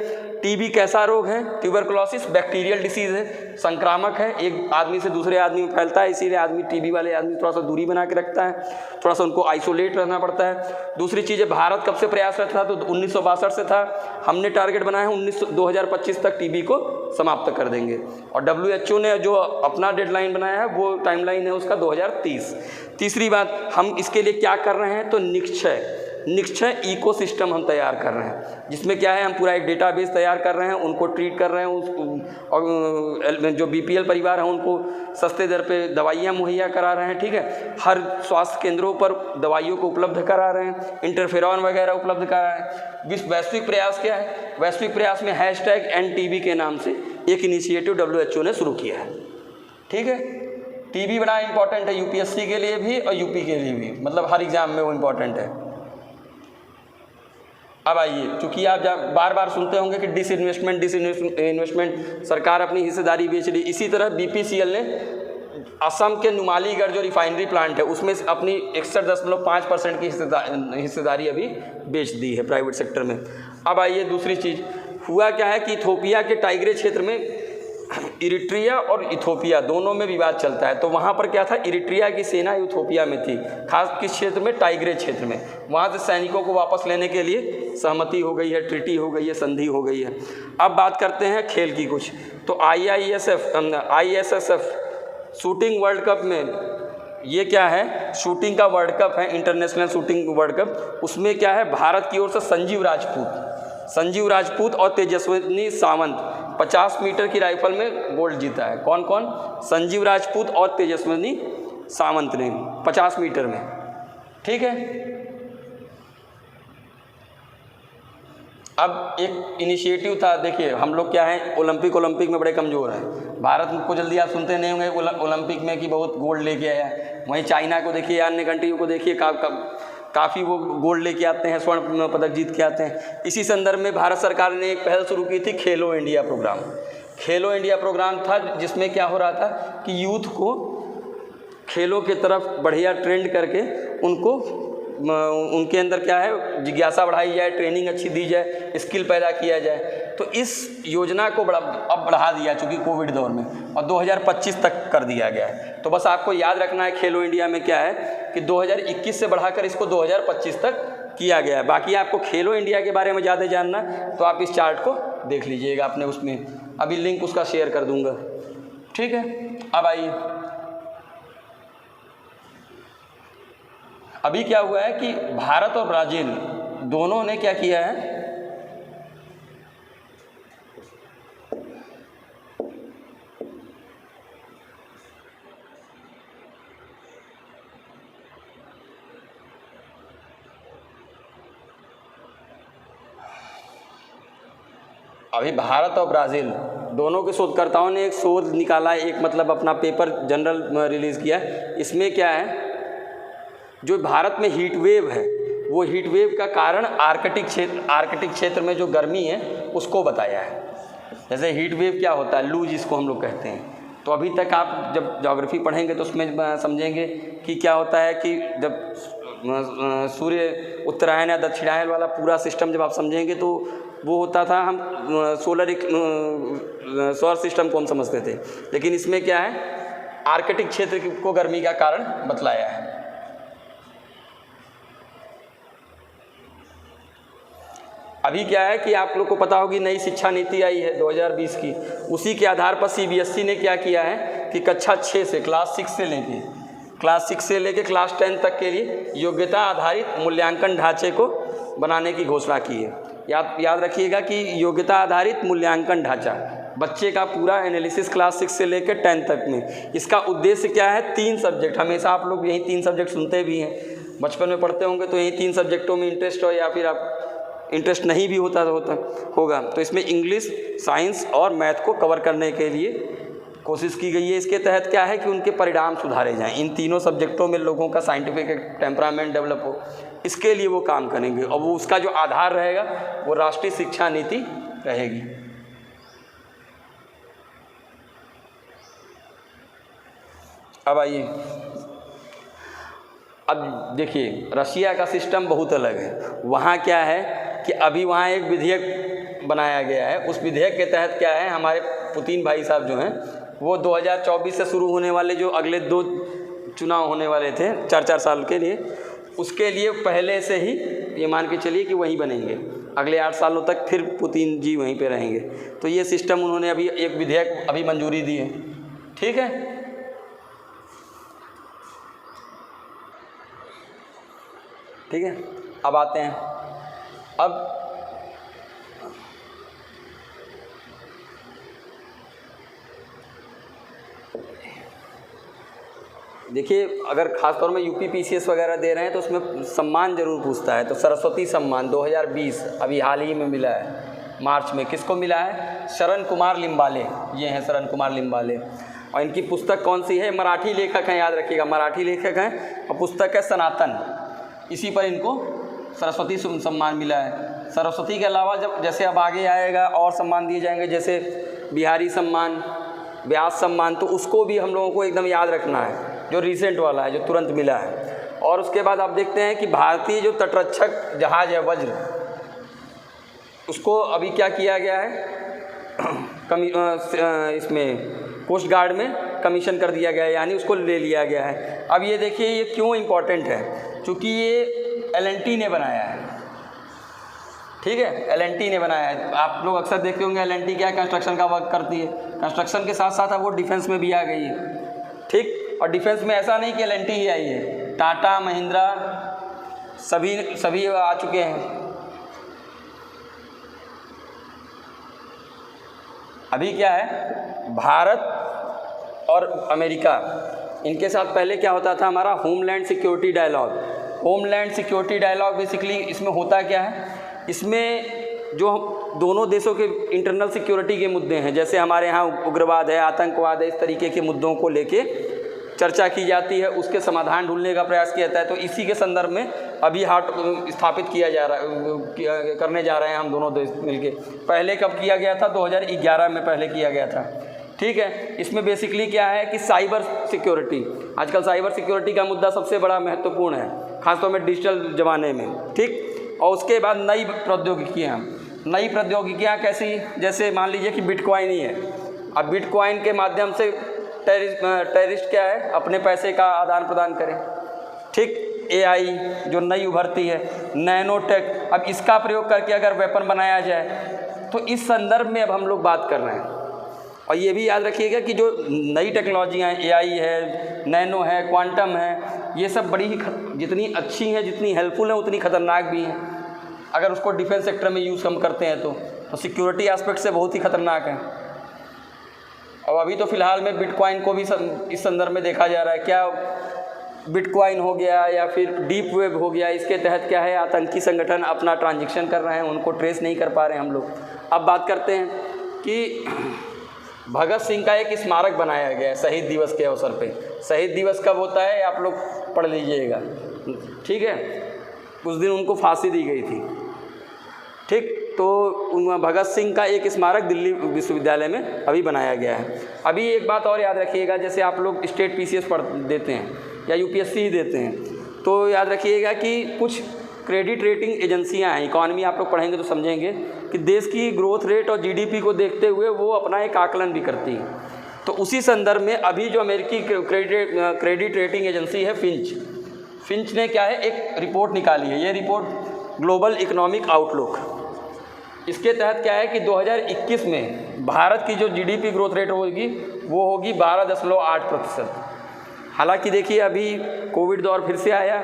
टीबी कैसा रोग है? ट्यूबरक्लोसिस बैक्टीरियल डिसीज़ है, संक्रामक है, एक आदमी से दूसरे आदमी में फैलता है, इसीलिए आदमी टीबी वाले आदमी थोड़ा सा दूरी बना के रखता है, थोड़ा सा उनको आइसोलेट रहना पड़ता है। दूसरी चीज़ है, भारत कब से प्रयासरत था, तो 1962 से था। हमने टारगेट बनाया है 2025 तक टीबी को समाप्त कर देंगे, और WHO ने जो अपना डेडलाइन बनाया है वो टाइमलाइन है उसका 2030। तीसरी बात, हम इसके लिए क्या कर रहे हैं, तो निक्षय इकोसिस्टम हम तैयार कर रहे हैं, जिसमें क्या है हम पूरा एक डेटाबेस तैयार कर रहे हैं, उनको ट्रीट कर रहे हैं, और जो बीपीएल परिवार हैं उनको सस्ते दर पे दवाइयाँ मुहैया करा रहे हैं, ठीक है। हर स्वास्थ्य केंद्रों पर दवाइयों को उपलब्ध करा रहे हैं, इंटरफेरॉन वगैरह उपलब्ध करा रहे हैं। वैश्विक प्रयास क्या है, वैश्विक प्रयास में #NTB के नाम से एक इनिशिएटिव WHO ने शुरू किया है, ठीक है। टीबी बड़ा इंपॉर्टेंट है यूपीएससी के लिए भी और यूपी के लिए भी, मतलब हर एग्जाम में वो इम्पॉर्टेंट है। अब आइए, चूँकि आप जब बार बार सुनते होंगे कि डिसइन्वेस्टमेंट, सरकार अपनी हिस्सेदारी बेच रही, इसी तरह BPCL ने असम के नुमालीगढ़ जो रिफाइनरी प्लांट है उसमें अपनी 61.5% की हिस्सेदारी अभी बेच दी है प्राइवेट सेक्टर में। अब आइए दूसरी चीज़, हुआ क्या है कि इथोपिया के टाइग्रे क्षेत्र में इरिट्रिया और इथोपिया दोनों में विवाद चलता है। तो वहाँ पर क्या था, इरिट्रिया की सेना इथोपिया में थी, खास किस क्षेत्र में, टाइग्रे क्षेत्र में। वहाँ से सैनिकों को वापस लेने के लिए सहमति हो गई है, ट्रीटी हो गई है, संधि हो गई है। अब बात करते हैं खेल की कुछ। तो ISSF शूटिंग वर्ल्ड कप में, ये क्या है, शूटिंग का वर्ल्ड कप है, इंटरनेशनल शूटिंग वर्ल्ड कप। उसमें क्या है, भारत की ओर से संजीव राजपूत और तेजस्विनी सावंत 50 मीटर की राइफल में गोल्ड जीता है। कौन कौन, संजीव राजपूत और तेजस्विनी सावंत ने 50 मीटर में, ठीक है। अब एक इनिशिएटिव था, देखिए हम लोग क्या है, ओलंपिक में बड़े कमज़ोर हैं। भारत को जल्दी आप सुनते नहीं होंगे ओलंपिक में कि बहुत गोल्ड लेके आया है। वहीं चाइना को देखिए, अन्य कंट्रियों को देखिए, काफ़ी वो गोल्ड लेके आते हैं, स्वर्ण पदक जीत के आते हैं। इसी संदर्भ में भारत सरकार ने एक पहल शुरू की थी, खेलो इंडिया प्रोग्राम। खेलो इंडिया प्रोग्राम था जिसमें क्या हो रहा था कि यूथ को खेलों की तरफ बढ़िया ट्रेंड करके उनके अंदर क्या है, जिज्ञासा बढ़ाई जाए, ट्रेनिंग अच्छी दी जाए, स्किल पैदा किया जाए। तो इस योजना को अब बढ़ा दिया चूँकि कोविड दौर में, और 2025 तक कर दिया गया है। तो बस आपको याद रखना है खेलो इंडिया में क्या है कि 2021 से बढ़ाकर इसको 2025 तक किया गया है। बाकी आपको खेलो इंडिया के बारे में ज़्यादा जानना तो आप इस चार्ट को देख लीजिएगा अपने उसमें, अभी लिंक उसका शेयर कर दूँगा, ठीक है। अब आइए, अभी क्या हुआ है कि भारत और ब्राज़ील दोनों ने क्या किया है, अभी भारत और ब्राज़ील दोनों के शोधकर्ताओं ने एक शोध निकाला, एक मतलब अपना पेपर जनरल रिलीज़ किया। इसमें क्या है, जो भारत में हीट वेव है, वो हीट वेव का कारण आर्कटिक क्षेत्र में जो गर्मी है उसको बताया है। जैसे हीट वेव क्या होता है, लू जिसको हम लोग कहते हैं। तो अभी तक आप जब ज्योग्राफी पढ़ेंगे तो उसमें समझेंगे कि क्या होता है कि जब सूर्य उत्तरायण या दक्षिणायन वाला पूरा सिस्टम जब आप समझेंगे तो वो होता था, हम सौर सिस्टम को हम समझते थे, लेकिन इसमें क्या है, आर्कटिक क्षेत्र को गर्मी का कारण बतलाया है। अभी क्या है कि आप लोग को पता होगी नई शिक्षा नीति आई है 2020 की, उसी के आधार पर CBSE ने क्या किया है कि कक्षा 6 से क्लास 6 से लेके क्लास 10 तक के लिए योग्यता आधारित मूल्यांकन ढांचे को बनाने की घोषणा की है। याद रखिएगा कि योग्यता आधारित मूल्यांकन ढांचा, बच्चे का पूरा एनालिसिस क्लास 6 से लेकर 10 तक में। इसका उद्देश्य क्या है, 3 सब्जेक्ट, हमेशा आप लोग यही 3 सब्जेक्ट सुनते भी हैं, बचपन में पढ़ते होंगे, तो यही 3 सब्जेक्टों में इंटरेस्ट हो या फिर आप इंटरेस्ट नहीं भी होगा तो इसमें इंग्लिश, साइंस और मैथ को कवर करने के लिए कोशिश की गई है। इसके तहत क्या है कि उनके परिणाम सुधारे जाएं, इन तीनों सब्जेक्टों में लोगों का साइंटिफिक टेम्परामेंट डेवलप हो, इसके लिए वो काम करेंगे। और वो उसका जो आधार रहेगा वो राष्ट्रीय शिक्षा नीति रहेगी। अब आइए, अब देखिए रशिया का सिस्टम बहुत अलग है। वहाँ क्या है कि अभी वहाँ एक विधेयक बनाया गया है, उस विधेयक के तहत क्या है, हमारे पुतिन भाई साहब जो हैं वो 2024 से शुरू होने वाले जो अगले 2 चुनाव होने वाले थे 4-4 साल के लिए, उसके लिए पहले से ही ये मान के चलिए कि वहीं बनेंगे, अगले 8 सालों तक फिर पुतिन जी वहीं पे रहेंगे। तो ये सिस्टम उन्होंने अभी एक विधेयक अभी मंजूरी दी है, ठीक है। ठीक है, अब आते हैं, अब देखिए, अगर ख़ास तौर में यूपी पीसीएस वगैरह दे रहे हैं तो उसमें सम्मान ज़रूर पूछता है। तो सरस्वती सम्मान 2020 अभी हाल ही में मिला है, मार्च में। किसको मिला है? शरण कुमार लिम्बाले, ये हैं शरण कुमार लिम्बाले। और इनकी पुस्तक कौन सी है? मराठी लेखक हैं, याद रखिएगा, मराठी लेखक हैं, और पुस्तक है सनातन। इसी पर इनको सरस्वती सम्मान मिला है। सरस्वती के अलावा जैसे अब आगे आएगा और सम्मान दिए जाएंगे, जैसे बिहारी सम्मान, व्यास सम्मान, तो उसको भी हम लोगों को एकदम याद रखना है, जो रिसेंट वाला है, जो तुरंत मिला है। और उसके बाद आप देखते हैं कि भारतीय जो तटरक्षक जहाज है वज्र, उसको अभी क्या किया गया है, इसमें कोस्ट गार्ड में कमीशन कर दिया गया है, यानी उसको ले लिया गया है। अब ये देखिए ये क्यों इम्पोर्टेंट है, क्योंकि ये L&T ने बनाया है, ठीक है, L&T ने बनाया है। आप लोग अक्सर देखते होंगे L&T क्या कंस्ट्रक्शन का वर्क करती है, कंस्ट्रक्शन के साथ साथ अब वो डिफेंस में भी आ गई है, ठीक। और डिफेंस में ऐसा नहीं कि L&T ही आई है, टाटा, महिंद्रा, सभी आ चुके हैं। अभी क्या है, भारत और अमेरिका, इनके साथ पहले क्या होता था, हमारा homeland security dialogue. Homeland security dialogue basically इसमें होता क्या है, इसमें जो दोनों देशों के इंटरनल सिक्योरिटी के मुद्दे हैं, जैसे हमारे यहाँ उग्रवाद है, आतंकवाद है, इस तरीके के मुद्दों को लेके चर्चा की जाती है, उसके समाधान ढूंढने का प्रयास किया जाता है। तो इसी के संदर्भ में अभी हाट स्थापित किया जा रहा है, करने जा रहे हैं हम दोनों देश मिलके। पहले कब किया गया था? 2011 में पहले किया गया था, ठीक है। इसमें बेसिकली क्या है कि साइबर सिक्योरिटी, आजकल साइबर सिक्योरिटी का मुद्दा सबसे बड़ा महत्वपूर्ण है, खासतौर में डिजिटल ज़माने में, ठीक। और उसके बाद नई प्रौद्योगिकियाँ कैसी, जैसे मान लीजिए कि बिटकॉइन ही है। अब बिटकॉइन के माध्यम से टेररिस्ट क्या है, अपने पैसे का आदान प्रदान करें, ठीक। AI जो नई उभरती है, नैनोटेक, अब इसका प्रयोग करके अगर वेपन बनाया जाए, तो इस संदर्भ में अब हम लोग बात कर रहे हैं। और ये भी याद रखिएगा कि जो नई टेक्नोलॉजियाँ हैं, AI है, नैनो है, क्वांटम है, ये सब बड़ी ही जितनी अच्छी हैं, जितनी हेल्पफुल हैं, उतनी ख़तरनाक भी हैं। अगर उसको डिफेंस सेक्टर में यूज़ हम करते हैं तो सिक्योरिटी एस्पेक्ट से बहुत ही ख़तरनाक है। और अभी तो फ़िलहाल में बिटकॉइन को भी इस संदर्भ में देखा जा रहा है। क्या बिटकॉइन हो गया या फिर डीप वेब हो गया, इसके तहत क्या है, आतंकी संगठन अपना ट्रांजैक्शन कर रहे हैं, उनको ट्रेस नहीं कर पा रहे हैं हम लोग। अब बात करते हैं कि भगत सिंह का एक स्मारक बनाया गया है शहीद दिवस के अवसर पे। शहीद दिवस कब होता है, आप लोग पढ़ लीजिएगा, ठीक है। उस दिन उनको फांसी दी गई थी, ठीक। तो भगत सिंह का एक स्मारक दिल्ली विश्वविद्यालय में अभी बनाया गया है। अभी एक बात और याद रखिएगा, जैसे आप लोग स्टेट PCS पढ़ देते हैं या UPSC ही देते हैं, तो याद रखिएगा कि कुछ क्रेडिट रेटिंग एजेंसियां हैं, इकॉनमी आप लोग पढ़ेंगे तो समझेंगे कि देश की ग्रोथ रेट और GDP को देखते हुए वो अपना एक आकलन भी करती है। तो उसी संदर्भ में अभी जो अमेरिकी क्रेडिट रेटिंग एजेंसी है फिंच ने क्या है, एक रिपोर्ट निकाली है। ये रिपोर्ट ग्लोबल इकोनॉमिक आउटलुक, इसके तहत क्या है कि 2021 में भारत की जो GDP ग्रोथ रेट होगी वो होगी 12.8%। हालांकि देखिए अभी कोविड दौर फिर से आया,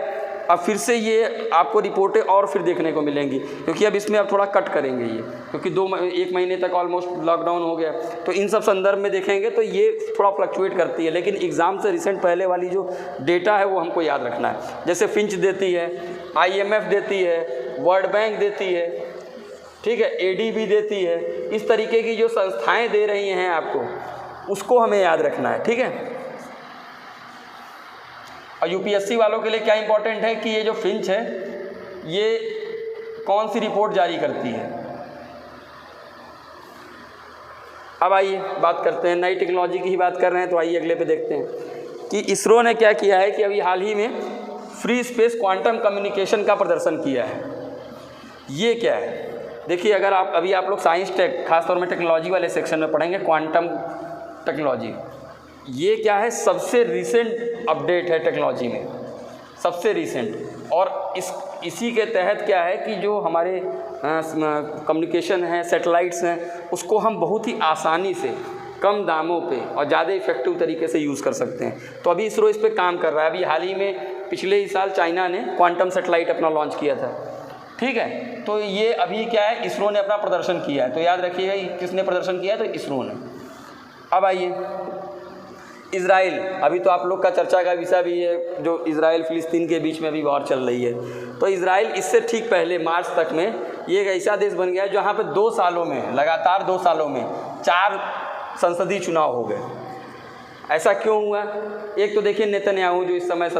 अब फिर से ये आपको रिपोर्टें और फिर देखने को मिलेंगी, क्योंकि अब इसमें अब थोड़ा कट करेंगे ये, क्योंकि 1 महीने तक ऑलमोस्ट लॉकडाउन हो गया। तो इन सब संदर्भ में देखेंगे तो ये थोड़ा फ्लक्चुएट करती है, लेकिन एग्ज़ाम से रिसेंट पहले वाली जो डेटा है वो हमको याद रखना है। जैसे फिंच देती है, IMF देती है, वर्ल्ड बैंक देती है, ठीक है, ADB देती है, इस तरीके की जो संस्थाएँ दे रही हैं आपको, उसको हमें याद रखना है, ठीक है। और UPSC वालों के लिए क्या इंपॉर्टेंट है कि ये जो फिंच है ये कौन सी रिपोर्ट जारी करती है। अब आइए बात करते हैं, नई टेक्नोलॉजी की ही बात कर रहे हैं, तो आइए अगले पे देखते हैं कि इसरो ने क्या किया है कि अभी हाल ही में फ्री स्पेस क्वांटम कम्युनिकेशन का प्रदर्शन किया है। ये क्या है, देखिए अगर आप लोग साइंस टेक खासतौर में टेक्नोलॉजी वाले सेक्शन में पढ़ेंगे क्वांटम टेक्नोलॉजी, ये क्या है, सबसे रिसेंट अपडेट है टेक्नोलॉजी में, सबसे रिसेंट। और इसी के तहत क्या है कि जो हमारे कम्युनिकेशन है, सैटेलाइट्स हैं, उसको हम बहुत ही आसानी से कम दामों पे और ज़्यादा इफेक्टिव तरीके से यूज़ कर सकते हैं। तो अभी इसरो इस पे काम कर रहा है। अभी हाल ही में पिछले ही साल चाइना ने क्वांटम सैटेलाइट अपना लॉन्च किया था, ठीक है। तो ये अभी क्या है, इसरो ने अपना प्रदर्शन किया है। तो याद रखिएगा किसने प्रदर्शन किया है, तो इसरो ने। अब आइए इज़राइल, अभी तो आप लोग का चर्चा का विषय भी है, जो इज़राइल फिलिस्तीन के बीच में अभी वॉर चल रही है। तो इज़राइल इससे ठीक पहले मार्च तक में ये एक ऐसा देश बन गया है जहाँ पे 2 सालों में, लगातार 2 सालों में 4 संसदीय चुनाव हो गए। ऐसा क्यों हुआ? एक तो देखिए नेतन्याहू जो इस समय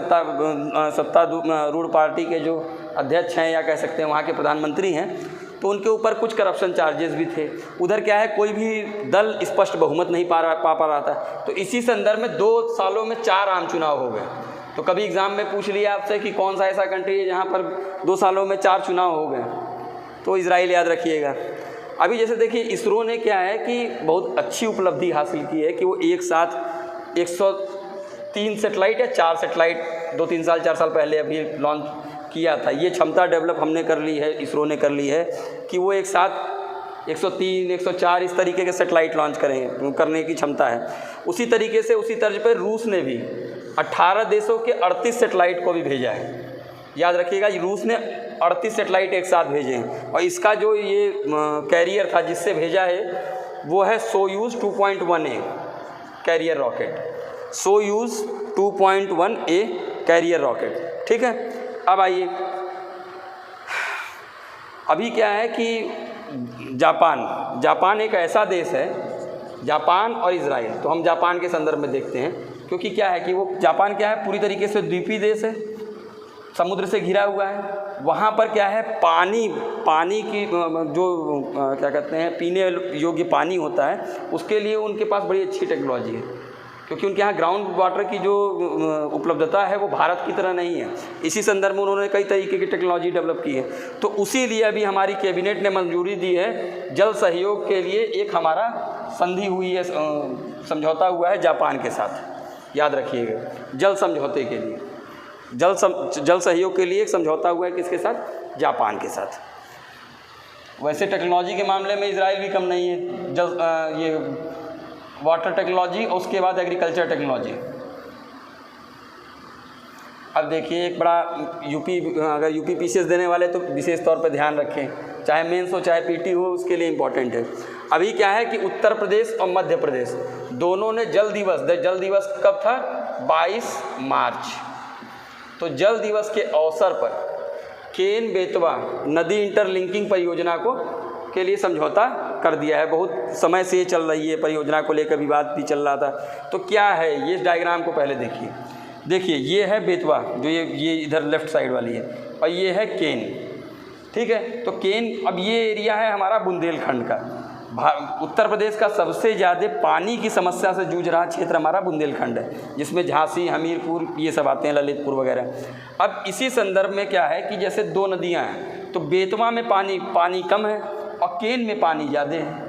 सत्तारूढ़ पार्टी के जो अध्यक्ष हैं या कह सकते हैं वहाँ के प्रधानमंत्री हैं, तो उनके ऊपर कुछ करप्शन चार्जेस भी थे। उधर क्या है, कोई भी दल स्पष्ट बहुमत नहीं पा रहा था। तो इसी संदर्भ में 2 सालों में 4 आम चुनाव हो गए। तो कभी एग्ज़ाम में पूछ लिया आपसे कि कौन सा ऐसा कंट्री है जहाँ पर 2 सालों में 4 चुनाव हो गए, तो इज़राइल याद रखिएगा। अभी जैसे देखिए इसरो ने क्या है कि बहुत अच्छी उपलब्धि हासिल की है कि वो एक साथ 103 सैटेलाइट या 4 सैटेलाइट 2-3 साल 4 साल पहले अभी लॉन्च किया था। ये क्षमता डेवलप हमने कर ली है, इसरो ने कर ली है कि वो एक साथ 103, 104 इस तरीके के सैटेलाइट लॉन्च करने की क्षमता है। उसी तरीके से उसी तर्ज पर रूस ने भी 18 देशों के 38 सैटेलाइट को भी भेजा है। याद रखिएगा रूस ने 38 सैटेलाइट एक साथ भेजे हैं। और इसका जो ये कैरियर था जिससे भेजा है वो है Soyuz 2.1A carrier rocket, Soyuz 2.1A carrier rocket, ठीक है। अब आइए, अभी क्या है कि जापान एक ऐसा देश है, जापान और इज़राइल। तो हम जापान के संदर्भ में देखते हैं, क्योंकि क्या है कि वो जापान क्या है, पूरी तरीके से द्वीपीय देश है, समुद्र से घिरा हुआ है। वहाँ पर क्या है, पानी की जो क्या कहते हैं पीने योग्य पानी होता है, उसके लिए उनके पास बड़ी अच्छी टेक्नोलॉजी है, क्योंकि उनके यहाँ ग्राउंड वाटर की जो उपलब्धता है वो भारत की तरह नहीं है। इसी संदर्भ में उन्होंने कई तरीके की टेक्नोलॉजी डेवलप की है। तो उसी लिए अभी हमारी कैबिनेट ने मंजूरी दी है जल सहयोग के लिए, एक हमारा संधि हुई है, समझौता हुआ है जापान के साथ। याद रखिएगा, जल समझौते के लिए, जल सहयोग के लिए एक समझौता हुआ है किसके साथ, जापान के साथ। वैसे टेक्नोलॉजी के मामले में इज़राइल भी कम नहीं है, ये वाटर टेक्नोलॉजी, उसके बाद एग्रीकल्चर टेक्नोलॉजी। अब देखिए एक बड़ा अगर यूपी पीसीएस देने वाले तो विशेष तौर पर ध्यान रखें, चाहे मेंस हो चाहे पीटी हो, उसके लिए इम्पॉर्टेंट है। अभी क्या है कि उत्तर प्रदेश और मध्य प्रदेश दोनों ने जल दिवस कब था, 22 मार्च। तो जल दिवस के अवसर पर केन बेतवा नदी इंटरलिंकिंग परियोजना के लिए समझौता कर दिया है। बहुत समय से ये चल रही है, परियोजना को लेकर विवाद भी चल रहा था। तो क्या है, ये इस डायग्राम को पहले देखिए ये है बेतवा, जो ये इधर लेफ्ट साइड वाली है, और ये है केन, ठीक है। तो केन, अब ये एरिया है हमारा बुंदेलखंड का। उत्तर प्रदेश का सबसे ज़्यादा पानी की समस्या से जूझ रहा क्षेत्र हमारा बुंदेलखंड है, जिसमें झांसी, हमीरपुर ये सब आते हैं, ललितपुर वगैरह। अब इसी संदर्भ में क्या है कि जैसे 2 नदियाँ हैं, तो बेतवा में पानी कम है और केन में पानी ज़्यादा है।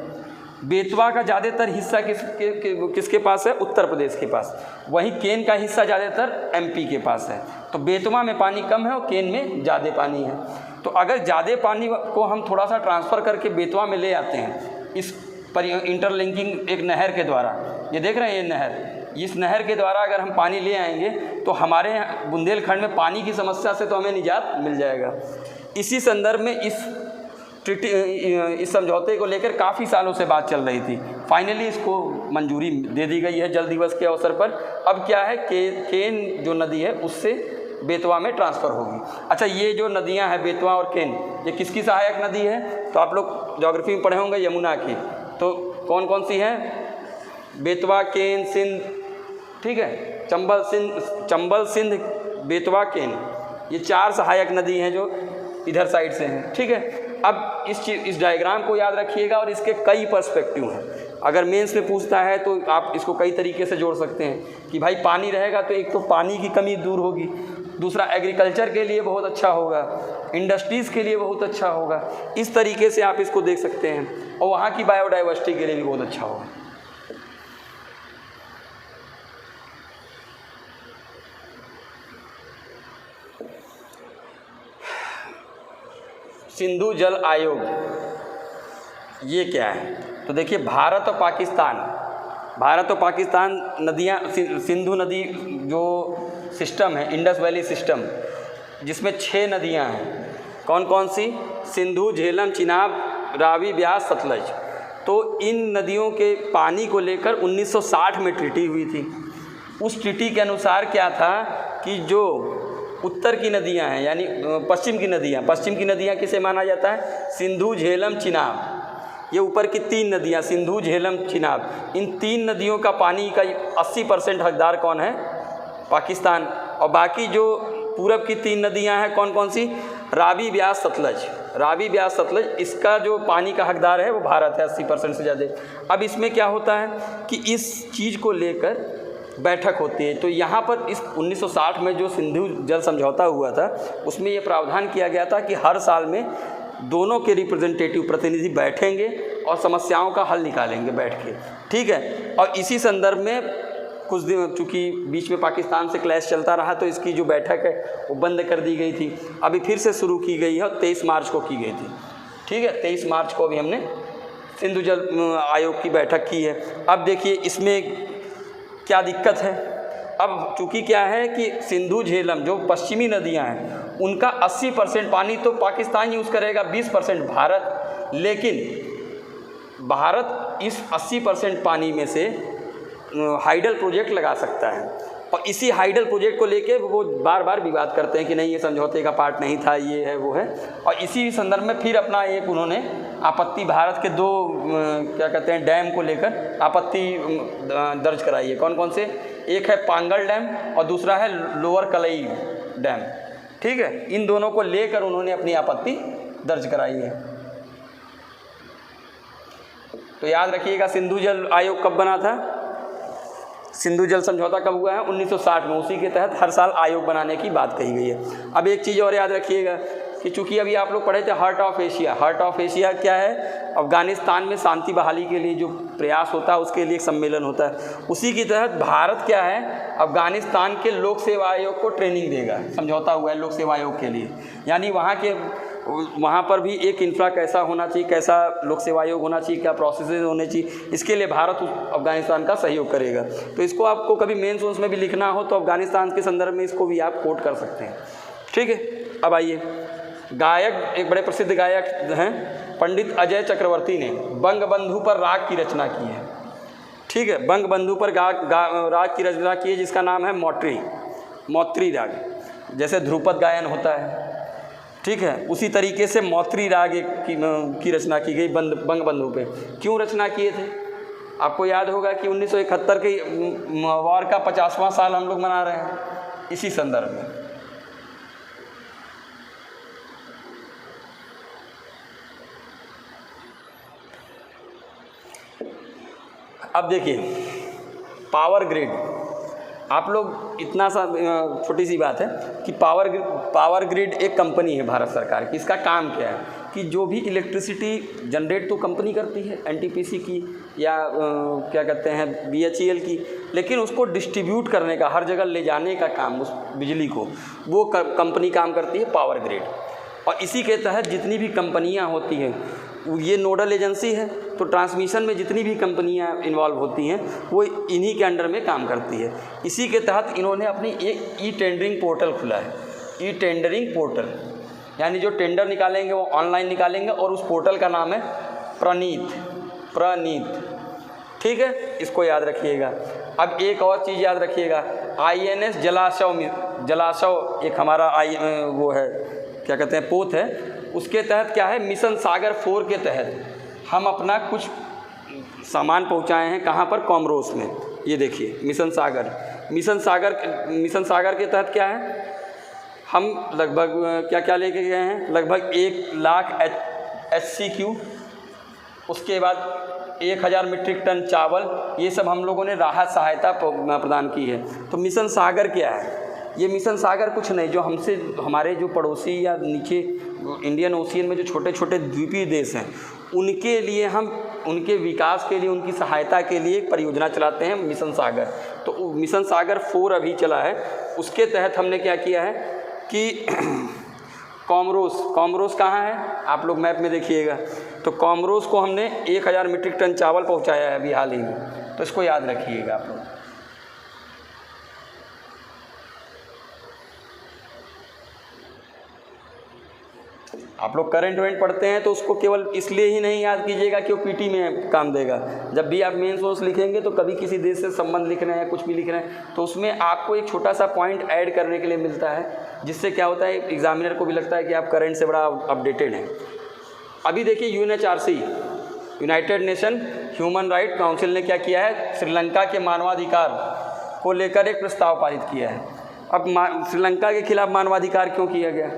बेतवा का ज़्यादातर हिस्सा किसके पास है, उत्तर प्रदेश के पास। वहीं केन का हिस्सा ज़्यादातर एमपी के पास है। तो बेतवा में पानी कम है और केन में ज़्यादा पानी है। तो अगर ज़्यादा पानी को हम थोड़ा सा ट्रांसफ़र करके बेतवा में ले आते हैं इस इंटरलिंकिंग एक नहर के द्वारा, ये देख रहे हैं ये नहर, इस नहर के द्वारा अगर हम पानी ले आएंगे तो हमारे बुंदेलखंड में पानी की समस्या से तो हमें निजात मिल जाएगा। इसी संदर्भ में इस समझौते को लेकर काफ़ी सालों से बात चल रही थी। फाइनली इसको मंजूरी दे दी गई है जल दिवस के अवसर पर। अब क्या है, केन जो नदी है उससे बेतवा में ट्रांसफ़र होगी। अच्छा, ये जो नदियां हैं बेतवा और केन, ये किसकी सहायक नदी है, तो आप लोग ज्योग्राफी में पढ़े होंगे, यमुना की। तो कौन कौन सी हैं, बेतवा, केन, सिंध, ठीक है, चंबल, सिंध, बेतवा, केन, ये 4 सहायक नदी हैं जो इधर साइड से हैं, ठीक है। अब इस डायग्राम को याद रखिएगा और इसके कई पर्सपेक्टिव हैं। अगर मेंस में पूछता है तो आप इसको कई तरीके से जोड़ सकते हैं कि भाई पानी रहेगा तो एक तो पानी की कमी दूर होगी, दूसरा एग्रीकल्चर के लिए बहुत अच्छा होगा, इंडस्ट्रीज़ के लिए बहुत अच्छा होगा। इस तरीके से आप इसको देख सकते हैं, और वहाँ की बायोडाइवर्सिटी के लिए भी बहुत अच्छा होगा। सिंधु जल आयोग ये क्या है, तो देखिए भारत और पाकिस्तान नदियाँ, सिंधु नदी जो सिस्टम है इंडस वैली सिस्टम, जिसमें 6 नदियां हैं। कौन कौन सी? सिंधु, झेलम, चिनाब, रावी, ब्यास, सतलज। तो इन नदियों के पानी को लेकर 1960 में ट्रीटी हुई थी। उस ट्रीटी के अनुसार क्या था कि जो उत्तर की नदियां हैं यानी पश्चिम की नदियां किसे माना जाता है? सिंधु, झेलम, चिनाब। ये ऊपर की 3 नदियां सिंधु, झेलम, चिनाब, इन 3 नदियों का पानी का 80% हकदार कौन है? पाकिस्तान। और बाकी जो पूरब की 3 नदियां हैं कौन कौन सी? रावी, ब्यास, सतलज। रावी, ब्यास, सतलज, इसका जो पानी का हकदार है वो भारत है 80% से ज़्यादा। अब इसमें क्या होता है कि इस चीज़ को लेकर बैठक होती है। तो यहाँ पर इस 1960 में जो सिंधु जल समझौता हुआ था उसमें ये प्रावधान किया गया था कि हर साल में दोनों के रिप्रेजेंटेटिव प्रतिनिधि बैठेंगे और समस्याओं का हल निकालेंगे बैठ के, ठीक है। और इसी संदर्भ में कुछ दिन चूँकि बीच में पाकिस्तान से क्लैश चलता रहा तो इसकी जो बैठक है वो बंद कर दी गई थी। अभी फिर से शुरू की गई है और 23 मार्च को की गई थी, ठीक है। 23 मार्च को भी हमने सिंधु जल आयोग की बैठक की है। अब देखिए इसमें क्या दिक्कत है। अब चूँकि क्या है कि सिंधु, झेलम जो पश्चिमी नदियां हैं उनका 80% पानी तो पाकिस्तान यूज़ करेगा, 20% भारत। लेकिन भारत इस 80% पानी में से हाइडल प्रोजेक्ट लगा सकता है और इसी हाइडल प्रोजेक्ट को लेके वो बार बार विवाद करते हैं कि नहीं ये समझौते का पार्ट नहीं था, ये है वो है। और इसी संदर्भ में फिर अपना एक उन्होंने आपत्ति भारत के 2 क्या कहते हैं डैम को लेकर आपत्ति दर्ज कराई है। कौन कौन से? एक है पांगल डैम और दूसरा है लोअर कलई डैम, ठीक है। इन दोनों को लेकर उन्होंने अपनी आपत्ति दर्ज कराई है। तो याद रखिएगा सिंधु जल आयोग कब बना था? सिंधु जल समझौता कब हुआ है? 1960 में। उसी के तहत हर साल आयोग बनाने की बात कही गई है। अब एक चीज़ और याद रखिएगा कि चूँकि अभी आप लोग पढ़े थे heart of Asia. Heart of Asia क्या है? अफ़गानिस्तान में शांति बहाली के लिए जो प्रयास होता है उसके लिए एक सम्मेलन होता है। उसी की तहत भारत क्या है, अफ़गानिस्तान के लोक सेवा आयोग को ट्रेनिंग देगा। समझौता हुआ है लोक सेवा आयोग के लिए, यानी वहाँ पर भी एक इंफ्रा कैसा होना चाहिए, कैसा लोक सेवा आयोग होना चाहिए, क्या प्रोसेसेस होने चाहिए, इसके लिए भारत अफ़गानिस्तान का सहयोग करेगा। तो इसको आपको कभी मेंस वोंस में भी लिखना हो तो अफ़गानिस्तान के संदर्भ में इसको भी आप कोट कर सकते हैं, ठीक है। अब आइए, गायक एक बड़े प्रसिद्ध गायक हैं पंडित अजय चक्रवर्ती ने बंगबंधु पर राग की रचना की है, ठीक है। बंगबंधु पर राग की रचना की है जिसका नाम है मौत्री राग। जैसे ध्रुपद गायन होता है, ठीक है, उसी तरीके से मौत्री राग की रचना की गई बंगबंधु पे। क्यों रचना किए थे? आपको याद होगा कि 1971 के वॉर का 50वां साल हम लोग मना रहे हैं, इसी संदर्भ में। अब देखिए पावर ग्रिड, आप लोग इतना सा छोटी सी बात है कि पावर ग्रिड एक कंपनी है भारत सरकार की। इसका काम क्या है कि जो भी इलेक्ट्रिसिटी जनरेट तो कंपनी करती है एनटीपीसी की या क्या कहते हैं बीएचईएल की, लेकिन उसको डिस्ट्रीब्यूट करने का, हर जगह ले जाने का काम उस बिजली को वो कंपनी काम करती है पावर ग्रिड। और इसी के तहत जितनी भी कंपनियां होती हैं ये नोडल एजेंसी है, तो ट्रांसमिशन में जितनी भी कंपनियां इन्वॉल्व होती हैं वो इन्हीं के अंडर में काम करती है। इसी के तहत इन्होंने अपनी एक ई टेंडरिंग पोर्टल खुला है। ई टेंडरिंग पोर्टल यानी जो टेंडर निकालेंगे वो ऑनलाइन निकालेंगे और उस पोर्टल का नाम है प्रनीत, ठीक है, इसको याद रखिएगा। अब एक और चीज़ याद रखिएगा, INS जलाशव एक हमारा वो है क्या कहते हैं पोत है, उसके तहत क्या है मिशन सागर 4 के तहत हम अपना कुछ सामान पहुंचाए हैं। कहाँ पर? कॉमरोस में। ये देखिए मिशन सागर के तहत क्या है, हम लगभग क्या लेके गए हैं, लगभग 1 लाख HCQ, उसके बाद 1000 मीट्रिक टन चावल, ये सब हम लोगों ने राहत सहायता प्रदान की है। तो मिशन सागर क्या है? ये मिशन सागर कुछ नहीं, जो हमारे जो पड़ोसी या नीचे इंडियन ओशियन में जो छोटे छोटे द्वीपीय देश हैं उनके लिए हम उनके विकास के लिए, उनकी सहायता के लिए एक परियोजना चलाते हैं मिशन सागर। तो मिशन सागर 4 अभी चला है, उसके तहत हमने क्या किया है कि कॉमरोस कहाँ है आप लोग मैप में देखिएगा, तो कॉमरोस को हमने 1000 मीट्रिक टन चावल पहुँचाया है अभी हाल ही में। तो इसको याद रखिएगा आप लोग। आप लोग करंट इवेंट पढ़ते हैं तो उसको केवल इसलिए ही नहीं याद कीजिएगा कि वो पीटी में काम देगा। जब भी आप मेन सोर्स लिखेंगे तो कभी किसी देश से संबंध लिख रहे हैं, कुछ भी लिख रहे हैं, तो उसमें आपको एक छोटा सा पॉइंट ऐड करने के लिए मिलता है, जिससे क्या होता है एग्जामिनर को भी लगता है कि आप करंट से बड़ा अपडेटेड हैं। अभी देखिए UNHRC, United nation human right council ने क्या किया है, श्रीलंका के मानवाधिकार को लेकर एक प्रस्ताव पारित किया है। अब श्रीलंका के खिलाफ मानवाधिकार क्यों किया गया?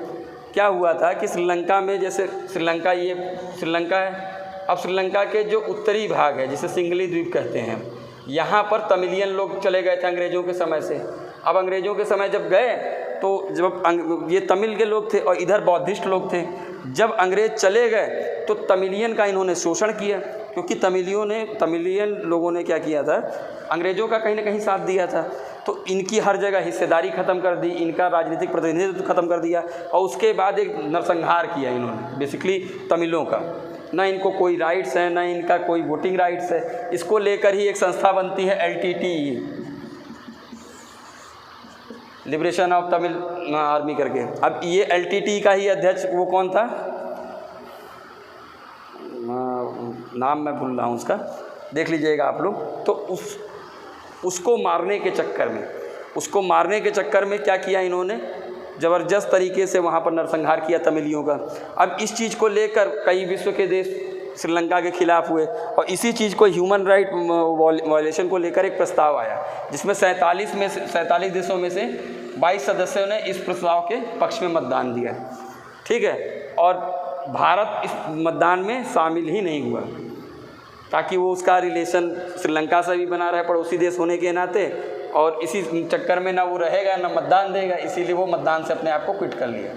क्या हुआ था कि श्रीलंका में, जैसे श्रीलंका है, अब श्रीलंका के जो उत्तरी भाग है जिसे सिंगली द्वीप कहते हैं, यहाँ पर तमिलियन लोग चले गए थे अंग्रेज़ों के समय से। अब अंग्रेज़ों के समय जब गए तो जब ये तमिल के लोग थे और इधर बौद्धिस्ट लोग थे, जब अंग्रेज़ चले गए तो तमिलियन का इन्होंने शोषण किया, क्योंकि तमिलियन लोगों ने क्या किया था, अंग्रेज़ों का कहीं ना कहीं साथ दिया था, तो इनकी हर जगह हिस्सेदारी ख़त्म कर दी, इनका राजनीतिक प्रतिनिधित्व ख़त्म कर दिया, और उसके बाद एक नरसंहार किया इन्होंने बेसिकली तमिलों का। ना इनको कोई राइट्स हैं, ना इनका कोई वोटिंग राइट्स है। इसको लेकर ही एक संस्था बनती है LTTE, liberation of Tamil army करके। अब ये LTTE का ही अध्यक्ष वो कौन था, नाम मैं भूल रहा हूँ उसका, देख लीजिएगा आप लोग। तो उसको मारने के चक्कर में क्या किया इन्होंने, ज़बरदस्त तरीके से वहाँ पर नरसंहार किया तमिलियों का। अब इस चीज़ को लेकर कई विश्व के देश श्रीलंका के खिलाफ हुए, और इसी चीज़ को ह्यूमन राइट वायलेशन को लेकर एक प्रस्ताव आया, जिसमें 47 देशों में से 22 सदस्यों ने इस प्रस्ताव के पक्ष में मतदान दिया, ठीक है। और भारत इस मतदान में शामिल ही नहीं हुआ, ताकि वो उसका रिलेशन श्रीलंका से भी बना रहे, पड़ोसी देश होने के नाते, और इसी चक्कर में ना वो रहेगा ना मतदान देगा, इसीलिए वो मतदान से अपने आप को क्विट कर लिया।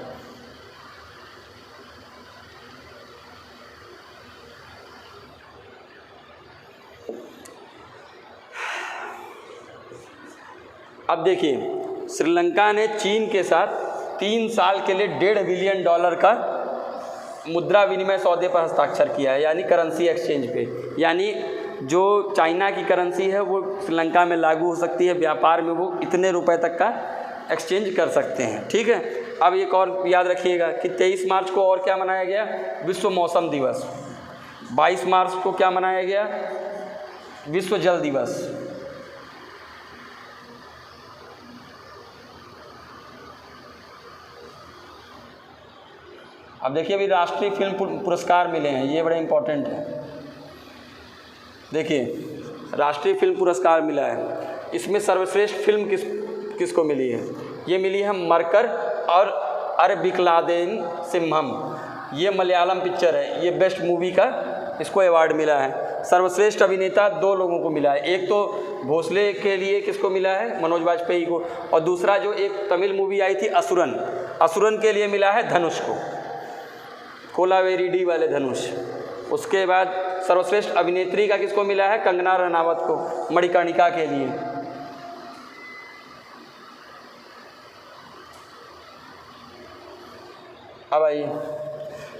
अब देखिए, श्रीलंका ने चीन के साथ 3 साल के लिए $1.5 बिलियन का मुद्रा विनिमय सौदे पर हस्ताक्षर किया है, यानी करेंसी एक्सचेंज पे। यानी जो चाइना की करेंसी है वो श्रीलंका में लागू हो सकती है, व्यापार में वो इतने रुपए तक का एक्सचेंज कर सकते हैं, ठीक है। अब एक और याद रखिएगा कि 23 मार्च को और क्या मनाया गया, विश्व मौसम दिवस। 22 मार्च को क्या मनाया गया, विश्व जल दिवस। अब देखिए, अभी राष्ट्रीय फिल्म पुरस्कार मिले हैं, ये बड़े इम्पोर्टेंट है। देखिए, राष्ट्रीय फिल्म पुरस्कार मिला है, इसमें सर्वश्रेष्ठ फिल्म किसको मिली है, ये मिली है मरकर और अरबिकलादेन सिम्हम। ये मलयालम पिक्चर है, ये बेस्ट मूवी का इसको अवार्ड मिला है। सर्वश्रेष्ठ अभिनेता 2 लोगों को मिला है, एक तो भोसले के लिए किसको मिला है, मनोज वाजपेयी को, और दूसरा जो एक तमिल मूवी आई थी असुरन के लिए मिला है धनुष को, कोलावेरी वाले धनुष। उसके बाद सर्वश्रेष्ठ अभिनेत्री का किसको मिला है, कंगना रनावत को, मणिकर्णिका के लिए। अब आइए,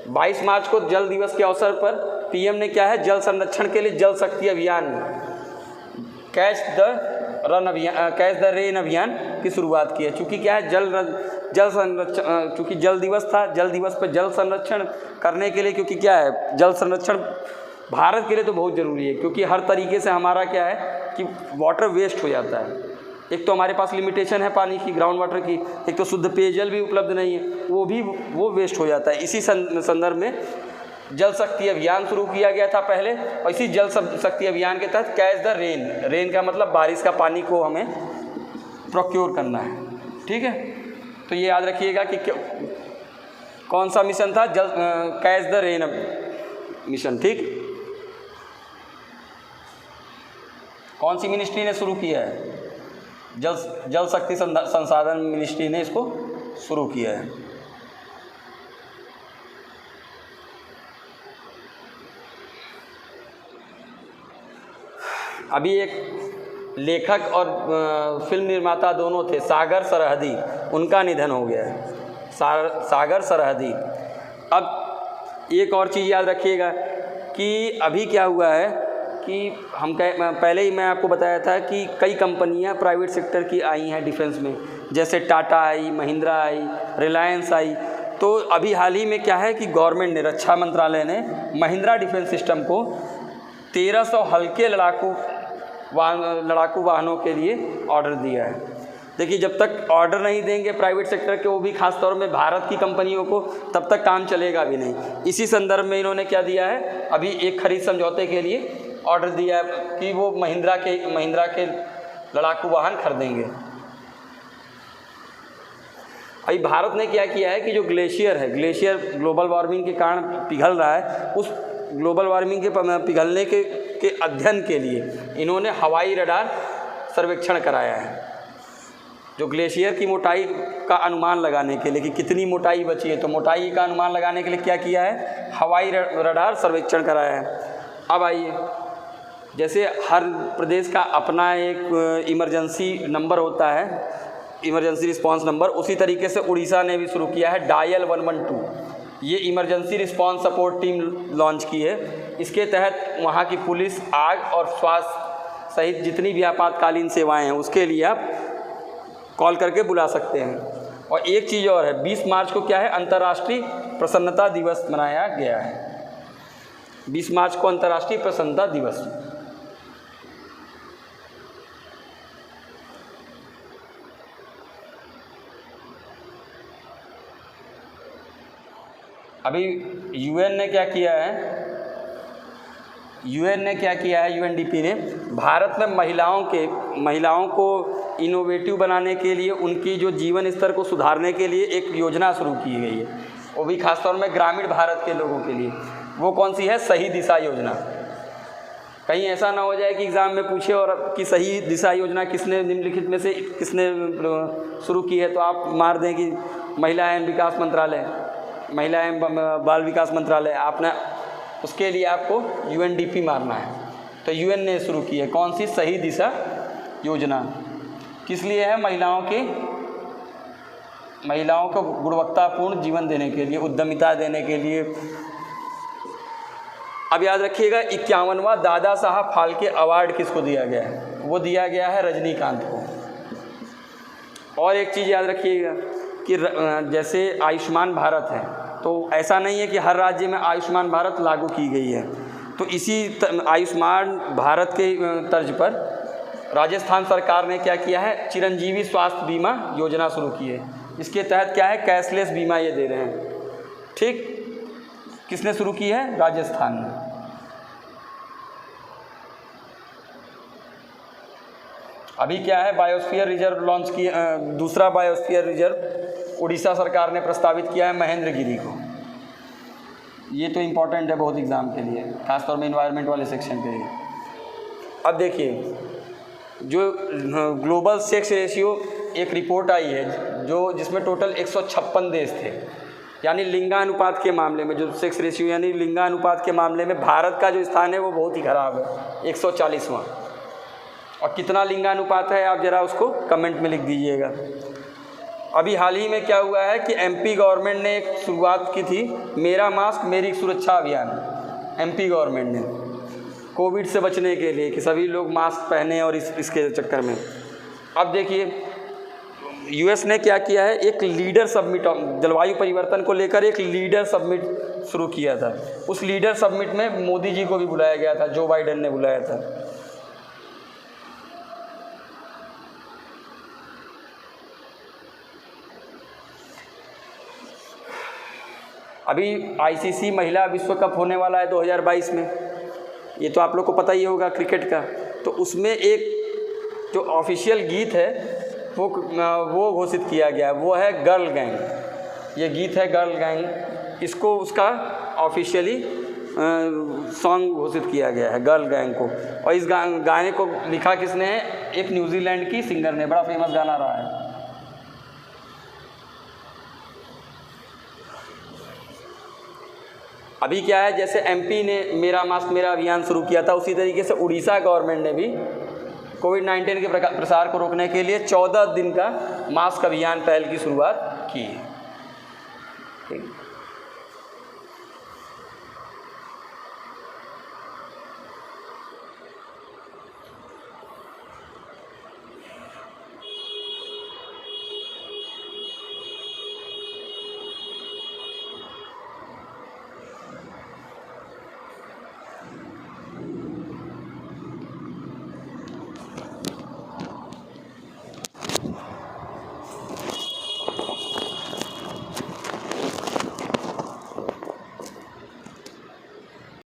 22 मार्च को जल दिवस के अवसर पर पीएम ने क्या है, जल संरक्षण के लिए जल शक्ति अभियान कैच द रेन अभियान की शुरुआत की है। चूँकि क्या है, जल संरक्षण, चूँकि जल दिवस था, जल दिवस पर जल संरक्षण करने के लिए, क्योंकि क्या है, जल संरक्षण भारत के लिए तो बहुत ज़रूरी है, क्योंकि हर तरीके से हमारा क्या है कि वाटर वेस्ट हो जाता है। एक तो हमारे पास लिमिटेशन है पानी की, ग्राउंड वाटर की, एक तो शुद्ध पेयजल भी उपलब्ध नहीं है, वो वेस्ट हो जाता है। इसी संदर्भ में जल शक्ति अभियान शुरू किया गया था पहले, और इसी जल शक्ति अभियान के तहत कैच द रेन का मतलब बारिश का पानी को हमें प्रोक्योर करना है, ठीक है। तो ये याद रखिएगा कि कौन सा मिशन था, कैच द रेन मिशन, ठीक। कौन सी मिनिस्ट्री ने शुरू किया है, जल शक्ति संसाधन मिनिस्ट्री ने इसको शुरू किया है। अभी एक लेखक और फिल्म निर्माता दोनों थे, सागर सरहदी, उनका निधन हो गया है, सागर सरहदी। अब एक और चीज़ याद रखिएगा कि अभी क्या हुआ है कि पहले ही मैं आपको बताया था कि कई कंपनियां प्राइवेट सेक्टर की आई हैं डिफेंस में, जैसे टाटा आई, महिंद्रा आई, रिलायंस आई। तो अभी हाल ही में क्या है कि गवर्नमेंट ने, रक्षा मंत्रालय ने महिंद्रा डिफेंस सिस्टम को 1300 हल्के लड़ाकू वाहनों के लिए ऑर्डर दिया है। देखिए, जब तक ऑर्डर नहीं देंगे प्राइवेट सेक्टर के, वो भी खास तौर में भारत की कंपनियों को, तब तक काम चलेगा भी नहीं। इसी संदर्भ में इन्होंने क्या दिया है, अभी एक खरीद समझौते के लिए ऑर्डर दिया है कि वो महिंद्रा के लड़ाकू वाहन खरीदेंगे। अभी भारत ने क्या किया है कि जो ग्लेशियर ग्लोबल वार्मिंग के कारण पिघल रहा है, उस ग्लोबल वार्मिंग के पिघलने के अध्ययन के लिए इन्होंने हवाई रडार सर्वेक्षण कराया है। जो ग्लेशियर की मोटाई का अनुमान लगाने के लिए कि कितनी मोटाई बची है, तो मोटाई का अनुमान लगाने के लिए क्या किया है, हवाई रडार सर्वेक्षण कराया है। अब आइए, जैसे हर प्रदेश का अपना एक इमरजेंसी नंबर होता है, इमरजेंसी रिस्पांस नंबर, उसी तरीके से उड़ीसा ने भी शुरू किया है डायल 112। ये emergency response support team launch की है। इसके तहत वहाँ की पुलिस, आग और स्वास्थ्य सहित जितनी भी आपातकालीन सेवाएं हैं उसके लिए आप कॉल करके बुला सकते हैं। और एक चीज़ और है, 20 मार्च को क्या है, अंतर्राष्ट्रीय प्रसन्नता दिवस मनाया गया है। 20 मार्च को अंतर्राष्ट्रीय प्रसन्नता दिवस। अभी यूएन ने क्या किया है, यूएनडीपी ने भारत में महिलाओं को इनोवेटिव बनाने के लिए, उनकी जो जीवन स्तर को सुधारने के लिए एक योजना शुरू की गई है, वो भी खासतौर में ग्रामीण भारत के लोगों के लिए। वो कौन सी है, सही दिशा योजना। कहीं ऐसा ना हो जाए कि एग्ज़ाम में पूछे और कि सही दिशा योजना किसने, निम्नलिखित में से किसने शुरू की है, तो आप मार दें कि महिला एवं विकास मंत्रालय, महिला एवं बाल विकास मंत्रालय। आपने उसके लिए आपको यूएनडीपी मारना है। तो यूएन ने शुरू की है कौन सी, सही दिशा योजना। किस लिए है, महिलाओं को गुणवत्तापूर्ण जीवन देने के लिए, उद्यमिता देने के लिए। अब याद रखिएगा, 51वां दादा साहब फाल्के अवार्ड किसको दिया गया है, वो दिया गया है रजनीकांत को। और एक चीज़ याद रखिएगा कि जैसे आयुष्मान भारत है, तो ऐसा नहीं है कि हर राज्य में आयुष्मान भारत लागू की गई है। तो इसी आयुष्मान भारत के तर्ज पर राजस्थान सरकार ने क्या किया है, चिरंजीवी स्वास्थ्य बीमा योजना शुरू की है। इसके तहत क्या है, कैशलेस बीमा ये दे रहे हैं। ठीक, किसने शुरू की है, राजस्थान ने। अभी क्या है, बायोस्फीयर रिजर्व लॉन्च किया, दूसरा बायोस्फीयर रिजर्व उड़ीसा सरकार ने प्रस्तावित किया है महेंद्रगिरी को। ये तो इम्पोर्टेंट है बहुत एग्ज़ाम के लिए, खासतौर में इन्वायरमेंट वाले सेक्शन के लिए। अब देखिए, जो ग्लोबल सेक्स रेशियो एक रिपोर्ट आई है, जिसमें टोटल 156 देश थे, यानी लिंगानुपात के मामले में, जो सेक्स रेशियो यानी लिंगानुपात के मामले में भारत का जो स्थान है वो बहुत ही खराब है, 140वां। और कितना लिंगानुपात है, आप ज़रा उसको कमेंट में लिख दीजिएगा। अभी हाल ही में क्या हुआ है कि एमपी गवर्नमेंट ने एक शुरुआत की थी, मेरा मास्क मेरी सुरक्षा अभियान। एमपी गवर्नमेंट ने कोविड से बचने के लिए कि सभी लोग मास्क पहने, और इसके चक्कर में अब देखिए यूएस ने क्या किया है, एक लीडर समिट, जलवायु परिवर्तन को लेकर एक लीडर समिट शुरू किया था। उस लीडर समिट में मोदी जी को भी बुलाया गया था, जो बाइडेन ने बुलाया था। अभी आईसीसी महिला विश्व कप होने वाला है 2022 में, ये तो आप लोग को पता ही होगा क्रिकेट का। तो उसमें एक जो ऑफिशियल गीत है वो घोषित किया गया है, वो है गर्ल गैंग। ये गीत है गर्ल गैंग, इसको उसका ऑफिशियली सॉन्ग घोषित किया गया है, गर्ल गैंग को। और इस गाने को लिखा किसने है, एक न्यूजीलैंड की सिंगर ने, बड़ा फेमस गाना रहा है। अभी क्या है, जैसे एमपी ने मेरा मास्क मेरा अभियान शुरू किया था, उसी तरीके से उड़ीसा गवर्नमेंट ने भी कोविड-19 के प्रसार को रोकने के लिए 14 दिन का मास्क अभियान पहल की शुरुआत की। ठीक।